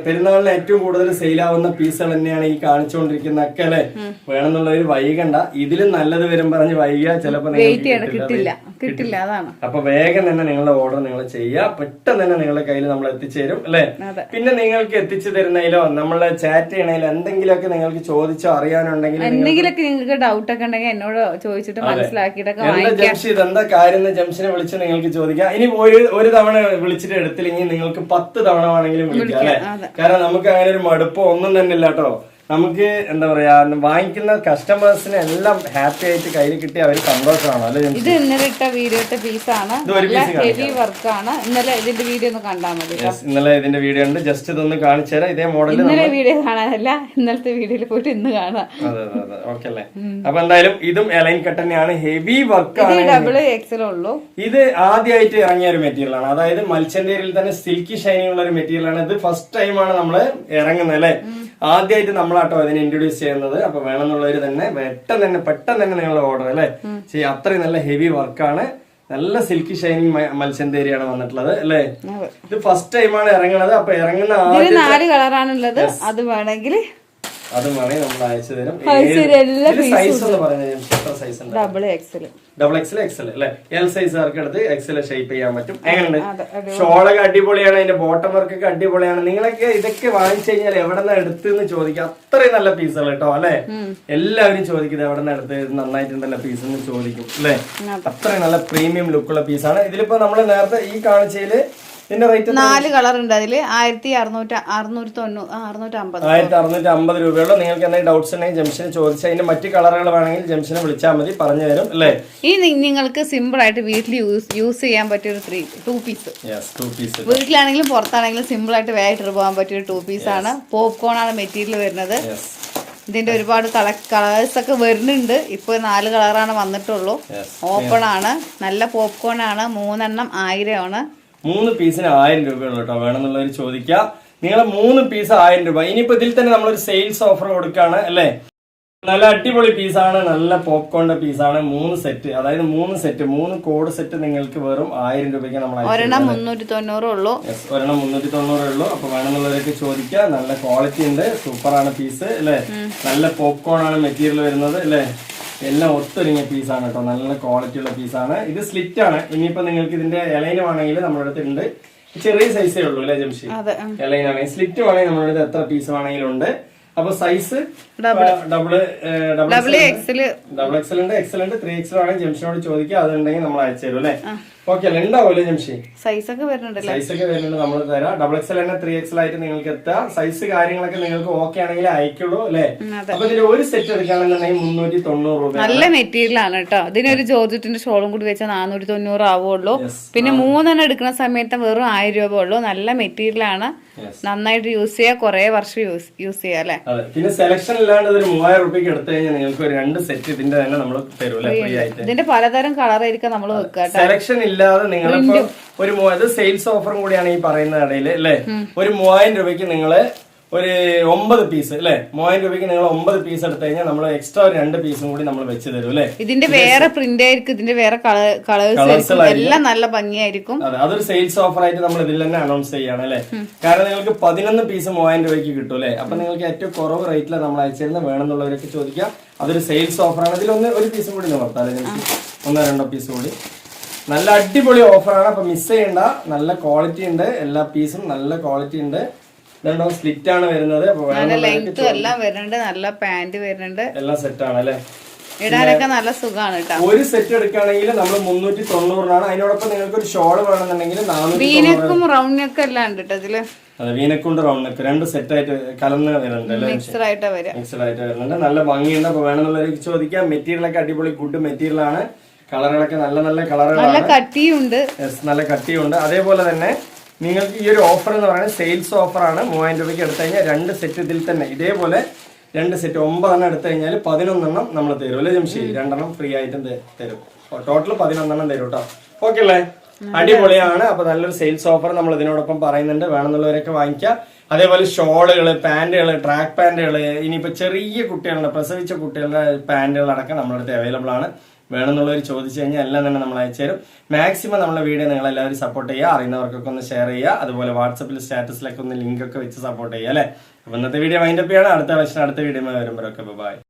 പെരുന്നാളിന് ഏറ്റവും കൂടുതൽ സെയിൽ ആവുന്ന പീസുകൾ തന്നെയാണ് ഈ കാണിച്ചുകൊണ്ടിരിക്കുന്ന ഒക്കെ അല്ലെ. വേണമെന്നുള്ളവർ വൈകണ്ട. ഇതിലും നല്ലത് വരും പറഞ്ഞ് വൈകിയാ ചിലപ്പോ കിട്ടില്ല. അതാണ്. അപ്പൊ വേഗം തന്നെ നിങ്ങളുടെ ഓർഡർ നിങ്ങൾ ചെയ്യുക. പെട്ടെന്ന് തന്നെ നിങ്ങളുടെ കയ്യിൽ നമ്മൾ എത്തിച്ചേരും അല്ലെ. പിന്നെ നിങ്ങൾക്ക് എത്തിച്ചു തരുന്നതിലോ നമ്മളെ ചാറ്റ് ചെയ്യണതിലോ എന്തെങ്കിലുമൊക്കെ നിങ്ങൾക്ക് ചോദിച്ചോ അറിയാനുണ്ടെങ്കിൽ, എന്തെങ്കിലുമൊക്കെ നിങ്ങൾക്ക് ഡൗട്ട് ഒക്കെ ഉണ്ടെങ്കിൽ എന്നോട് ചോദിച്ചിട്ട് മനസ്സിലാക്കിയിട്ടൊക്കെ ജംഷി ഇതെന്താ കാര്യം ജംഷിനെ വിളിച്ച് നിങ്ങൾക്ക് ചോദിക്കാം. ഇനി ഒരു തവണ വിളിച്ചിട്ട് എടുത്തില്ലെങ്കിൽ നിങ്ങൾക്ക് 10 തവണ വേണമെങ്കിലും വിളിക്കാം അല്ലെ. കാരണം നമുക്ക് അങ്ങനെ ഒരു മടുപ്പോ ഒന്നും തന്നെ ഇല്ല കേട്ടോ. നമുക്ക് എന്താ പറയാ വാങ്ങിക്കുന്ന കസ്റ്റമേഴ്സിന് എല്ലാം ഹാപ്പി ആയിട്ട് കയ്യിൽ കിട്ടി അവർ സന്തോഷമാണ് അല്ലെ. ഇത് ഇന്നലെ ഇട്ട വീഡിയോ ഇട്ട പീസാണ്, ഹെവി വർക്കാണ്. ഇന്നലെ ഇതിന്റെ വീഡിയോ ഒന്ന് കണ്ടാൽ മതി. ഇന്നലെ ഇതിന്റെ വീഡിയോ ഉണ്ട്, ജസ്റ്റ് ഇതൊന്ന് കാണിച്ചു തരാം. ഇതേ മോഡൽ ഇന്നലെ വീഡിയോ കാണാനല്ല, ഇന്നലത്തെ വീഡിയോയിൽ പോയിട്ട് ഇന്ന് കാണാം. അതെ ഓക്കെ അല്ലേ. അപ്പൊ എന്തായാലും ഇതും എലൈൻ കട്ട് തന്നെയാണ്, ഹെവി വർക്കാണ്. ഡബിൾ എക്സൽ ഉള്ളൂ. ഇത് ആദ്യമായിട്ട് ഇറങ്ങിയ ഒരു മെറ്റീരിയൽ ആണ്, അതായത് മൽച്ചന്തേരിയിൽ തന്നെ സിൽക്കി ഷൈനിങ് ഉള്ള ഒരു മെറ്റീരിയൽ ആണ്. ഇത് ഫസ്റ്റ് ടൈമാണ് നമ്മള് ഇറങ്ങുന്നത് അല്ലെ, ആദ്യമായിട്ട് നമ്മളാട്ടോ അതിനെ ഇൻട്രൊഡ്യൂസ് ചെയ്യുന്നത്. അപ്പൊ വേണമെന്നുള്ളവര് തന്നെ പെട്ടെന്ന് തന്നെ നിങ്ങൾ ഓർഡർ അല്ലെ ചെയ്യാം. അത്രയും നല്ല ഹെവി വർക്കാണ്, നല്ല സിൽക്കി ഷൈനിങ് മൽച്ചന്തേരിയാണ് വന്നിട്ടുള്ളത് അല്ലെ. ഇത് ഫസ്റ്റ് ടൈമാണ് ഇറങ്ങുന്നത്. അപ്പൊ ഇറങ്ങുന്ന 4 കളറാണുള്ളത്. അത് വേണമെങ്കിൽ നമ്മൾ അയച്ചു തരും. സൈസ് എന്ന് പറയുന്നത് ഡബിൾ എക്സൽ അല്ലെ. എൽ സൈസുകാർക്ക് എടുത്ത് എക്സൽ ഷേപ്പ് ചെയ്യാൻ പറ്റും. എങ്ങനെയുണ്ട്? ഷോളൊക്കെ അടിപൊളിയാണ്, അതിന്റെ ബോട്ടം വർക്കൊക്കെ അടിപൊളിയാണ്. നിങ്ങളൊക്കെ ഇതൊക്കെ വാങ്ങിച്ചു കഴിഞ്ഞാൽ എവിടെ നിന്ന് എടുത്തെന്ന് ചോദിക്കുക. അത്രയും നല്ല പീസുകൾ കേട്ടോ അല്ലെ. എല്ലാവരും ചോദിക്കുന്നത് എവിടെ നിന്ന് എടുത്ത്, നന്നായിട്ടുണ്ടല്ലോ പീസ് എന്ന് ചോദിക്കും അല്ലെ. അത്രയും നല്ല പ്രീമിയം ലുക്കുള്ള പീസാണ്. ഇതിലിപ്പോ നമ്മള് നേരത്തെ ഈ കാണിച്ചതില് ഇതിന്റെ റേറ്റ് 4 കളർ ഉണ്ട്. അതില് 1650 രൂപയുള്ളൂ. നിങ്ങൾക്ക് എന്തെങ്കിലും ഡൗട്ട്സ് ഉണ്ടെങ്കിൽ ജംഷന് ചോദിച്ചാൽ അതിന്റെ മറ്റു കളറുകൾ വേണമെങ്കിൽ ജംഷനെ വിളിച്ചാൽ മതി, പറഞ്ഞു തരും അല്ലേ. ഈ നിങ്ങൾക്ക് സിമ്പിൾ ആയിട്ട് വീട്ടിൽ യൂസ് ചെയ്യാൻ പറ്റിയ ഒരു 2 പീസ്. വീട്ടിലാണെങ്കിലും പുറത്താണെങ്കിലും സിമ്പിൾ ആയിട്ട് വേഗമായിട്ട് പോകാൻ പറ്റിയ ഒരു 2 പീസാണ്. പോപ്കോൺ ആണ് മെറ്റീരിയൽ വരുന്നത്. ഇതിന്റെ ഒരുപാട് കളേഴ്സ് ഒക്കെ വരുന്നുണ്ട്. ഇപ്പൊ 4 കളറാണ് വന്നിട്ടുള്ളൂ. ഓപ്പൺ ആണ്, നല്ല പോപ്കോൺ ആണ്. 3 എണ്ണം 1000 ആണ്. 3 പീസിന് 1000 രൂപയുള്ളൂ കേട്ടോ. വേണമെന്നുള്ളവർ ചോദിക്കുക. നിങ്ങളെ 3 പീസ് 1000 രൂപ. ഇനിയിപ്പോ ഇതിൽ തന്നെ നമ്മളൊരു സെയിൽസ് ഓഫർ കൊടുക്കുകയാണ് അല്ലെ. നല്ല അടിപൊളി പീസാണ്, നല്ല പോപ്കോണിന്റെ പീസാണ്. 3 സെറ്റ്, അതായത് 3 കോഡ് സെറ്റ് നിങ്ങൾക്ക് വെറും 1000 രൂപയ്ക്ക് നമ്മൾ ഒരെണ്ണം 390 ഉള്ളൂ. ഒരെണ്ണം 390 ഉള്ളൂ. അപ്പൊ വേണമെന്നുള്ളവരൊക്കെ ചോദിക്കുക. നല്ല ക്വാളിറ്റി ഉണ്ട്, സൂപ്പറാണ് പീസ് അല്ലെ. നല്ല പോപ്കോൺ ആണ് മെറ്റീരിയൽ വരുന്നത് അല്ലെ. എല്ലാം ഒത്തൊരുങ്ങിയ പീസാണ് കേട്ടോ, നല്ല ക്വാളിറ്റി ഉള്ള പീസാണ്. ഇത് സ്ലിറ്റ് ആണ്. ഇനിയിപ്പോ നിങ്ങൾക്ക് ഇതിന്റെ എലൈൻ വേണമെങ്കിൽ നമ്മുടെ അടുത്തുണ്ട്, ചെറിയ സൈസേ ഉള്ളൂ അല്ലെ ജംഷി. എലൈൻ ആണെങ്കിൽ സ്ലിറ്റ് വേണമെങ്കിൽ നമ്മുടെ അടുത്ത് എത്ര പീസ് വേണമെങ്കിലും ഉണ്ട്. അപ്പൊ സൈസ് ഡബിൾ എക്സൽ ഉണ്ട്, എക്സൽ ഉണ്ട്, 3XL ആണെങ്കിൽ ജംഷിനോട് ചോദിക്കുക. അതുണ്ടെങ്കിൽ നമ്മൾ അയച്ചു തരും അല്ലെ. ഓക്കെ അല്ലേ, ഉണ്ടാവൂല്ലേ ജംഷി? സൈസ് ഒക്കെ വരുന്നുണ്ട്, നമ്മൾ തരാം. XXL തന്നെ 3XL ആയിട്ട് നിങ്ങൾക്ക് എത്താം. സൈസ് കാര്യങ്ങളൊക്കെ നിങ്ങൾക്ക് ഓക്കെ ആണെങ്കിൽ അയക്കുള്ളൂ അല്ലെ. അപ്പൊ ഇതിന് ഒരു സെറ്റ് എടുക്കുകയാണെന്നുണ്ടെങ്കിൽ 390 രൂപ. നല്ല മെറ്റീരിയൽ ആണ് കേട്ടോ. ഇതിനൊരു ജോർജറ്റിന്റെ ഷോളും കൂടി വെച്ചാൽ 490 ആവുള്ളൂ. പിന്നെ 3 എണ്ണം എടുക്കുന്ന സമയത്ത് വെറും 1000 രൂപ ഉള്ളൂ. നല്ല മെറ്റീരിയൽ ആണ്, നന്നായിട്ട് യൂസ് ചെയ്യാം, കുറെ വർഷം യൂസ് ചെയ്യാം അല്ലെ. പിന്നെ സെലക്ഷൻ ഇല്ലാണ്ട് ഒരു 3000 രൂപയ്ക്ക് എടുത്തു കഴിഞ്ഞാൽ നിങ്ങൾക്ക് ഒരു 2 സെറ്റ് ഇതിന്റെ തന്നെ നമ്മൾ തരൂല്ലേ ഫ്രീ ആയിട്ട്. ഇതിന്റെ പലതരം കളറായിരിക്കും നമ്മൾ വെക്കുക. സെലക്ഷൻ ഇല്ലാതെ നിങ്ങളിപ്പോ ഒരു സെയിൽസ് ഓഫറും കൂടിയാണ് ഈ പറയുന്ന കടയില് അല്ലെ. ഒരു 3000 രൂപയ്ക്ക് നിങ്ങള് ഒരു 9 പീസ് അല്ലെ. 3000 രൂപയ്ക്ക് നിങ്ങൾ 9 പീസ് എടുത്തു കഴിഞ്ഞാൽ നമ്മൾ എക്സ്ട്രാ ഒരു 2 പീസും കൂടി നമ്മൾ വെച്ച് തരും അല്ലെ. ഇതിന്റെ വേറെ പ്രിന്റ് ആയിരിക്കും, ഇതിന്റെ വേറെ കളേഴ്സ് എല്ലാം നല്ല ഭംഗിയായിരിക്കും. അതെ, അതൊരു സെയിൽസ് ഓഫർ ആയിട്ട് നമ്മൾ ഇതിൽ തന്നെ അനൗൺസ് ചെയ്യാണ് അല്ലെ. കാരണം നിങ്ങൾക്ക് 11 പീസ് 3000 രൂപയ്ക്ക് കിട്ടും അല്ലെ. അപ്പൊ നിങ്ങൾക്ക് ഏറ്റവും കുറവ് റേറ്റിലാണ് നമ്മൾ അയച്ചിരുന്നത്. വേണമെന്നുള്ളവരൊക്കെ ചോദിക്കാം. അതൊരു സെയിൽസ് ഓഫറാണ്. ഇതിലൊന്ന് ഒരു പീസും കൂടി നിർത്താം അല്ലെ, 1-2 പീസ് കൂടി. നല്ല അടിപൊളി ഓഫറാണ്. അപ്പൊ മിസ് ചെയ്യണ്ട. നല്ല ക്വാളിറ്റി ഉണ്ട്, എല്ലാ പീസും നല്ല ക്വാളിറ്റി ഉണ്ട്. സ്ലിറ്റ് ആണ് വരുന്നത്. എല്ലാം വരുന്നുണ്ട്, നല്ല പാന്റ് വരുന്നുണ്ട്, എല്ലാം സെറ്റ് ആണ് അല്ലെ. ഇടാനൊക്കെ നല്ല സുഖമാണ് കേട്ടോ. ഒരു സെറ്റ് എടുക്കുകയാണെങ്കിൽ നമ്മൾ 390 അതിനോടൊപ്പം നിങ്ങൾക്ക് ഒരു ഷോൾ വേണമെന്നുണ്ടെങ്കിൽ 490. വീനക്കും റൗണ്ട് നെക്കും എല്ലാം ഉണ്ട് കേട്ടോ ഇതില്. അതെ, വീനക്കുണ്ട് റൗണ്ട് നെക്ക് 2 സെറ്റ് ആയിട്ട് കലർന്ന് വരുന്നുണ്ട് അല്ലെ. മിക്സഡ് ആയിട്ട് വരുന്നുണ്ട്. നല്ല ഭംഗിയുണ്ട്. അപ്പൊ വേണമെന്നുള്ളവർക്ക് ചോദിക്കാം. മെറ്റീരിയലൊക്കെ അടിപൊളി ഗുഡ് മെറ്റീരിയൽ ആണ്. കളറുകളൊക്കെ നല്ല കളറുകളാണ്, നല്ല കട്ടിയുണ്ട്. അതേപോലെ തന്നെ നിങ്ങൾക്ക് ഈ ഒരു ഓഫർ എന്ന് പറയുന്നത് സെയിൽസ് ഓഫറാണ്. 3000 രൂപയ്ക്ക് എടുത്തു കഴിഞ്ഞാൽ 2 സെറ്റ് ഇതിൽ തന്നെ ഇതേപോലെ 2 സെറ്റ് 9 എണ്ണം എടുത്തു കഴിഞ്ഞാൽ 11 എണ്ണം നമ്മൾ തരും അല്ലെ ജംഷി. 2 എണ്ണം ഫ്രീ ആയിട്ടും തരും. ടോട്ടൽ 11 എണ്ണം തരും കേട്ടോ. ഓക്കെ അല്ലേ, അടിപൊളിയാണ്. അപ്പൊ നല്ലൊരു സെയിൽസ് ഓഫർ നമ്മൾ ഇതിനോടൊപ്പം പറയുന്നുണ്ട്. വേണമെന്നുള്ളവരൊക്കെ വാങ്ങിക്കാം. അതേപോലെ ഷോളുകള്, പാന്റുകള്, ട്രാക്ക് പാന്റുകള്, ഇനിയിപ്പോ ചെറിയ കുട്ടികളുടെ പ്രസവിച്ച കുട്ടികളുടെ പാന്റുകൾ അടക്കം നമ്മുടെ അടുത്ത് അവൈലബിൾ ആണ്. വേണമെന്നുള്ളവർ ചോദിച്ചു കഴിഞ്ഞാൽ എല്ലാം തന്നെ നമ്മൾ അയച്ചു തരും. മാക്സിമം നമ്മളെ വീഡിയോ നിങ്ങൾ എല്ലാവരും സപ്പോർട്ട് ചെയ്യുക. അറിയുന്നവർക്കൊക്കെ ഒന്ന് ഷെയർ ചെയ്യുക. അതുപോലെ വാട്സപ്പിൽ സ്റ്റാറ്റസിലൊക്കെ ഒന്ന് ലിങ്ക് ഒക്കെ വെച്ച് സപ്പോർട്ട് ചെയ്യുക അല്ലെ. അപ്പൊ ഇന്നത്തെ വീഡിയോ വൈൻഡപ്പ് ചെയ്യണം. അടുത്ത വീഡിയോ വരുമ്പോഴൊക്കെ ബൈ.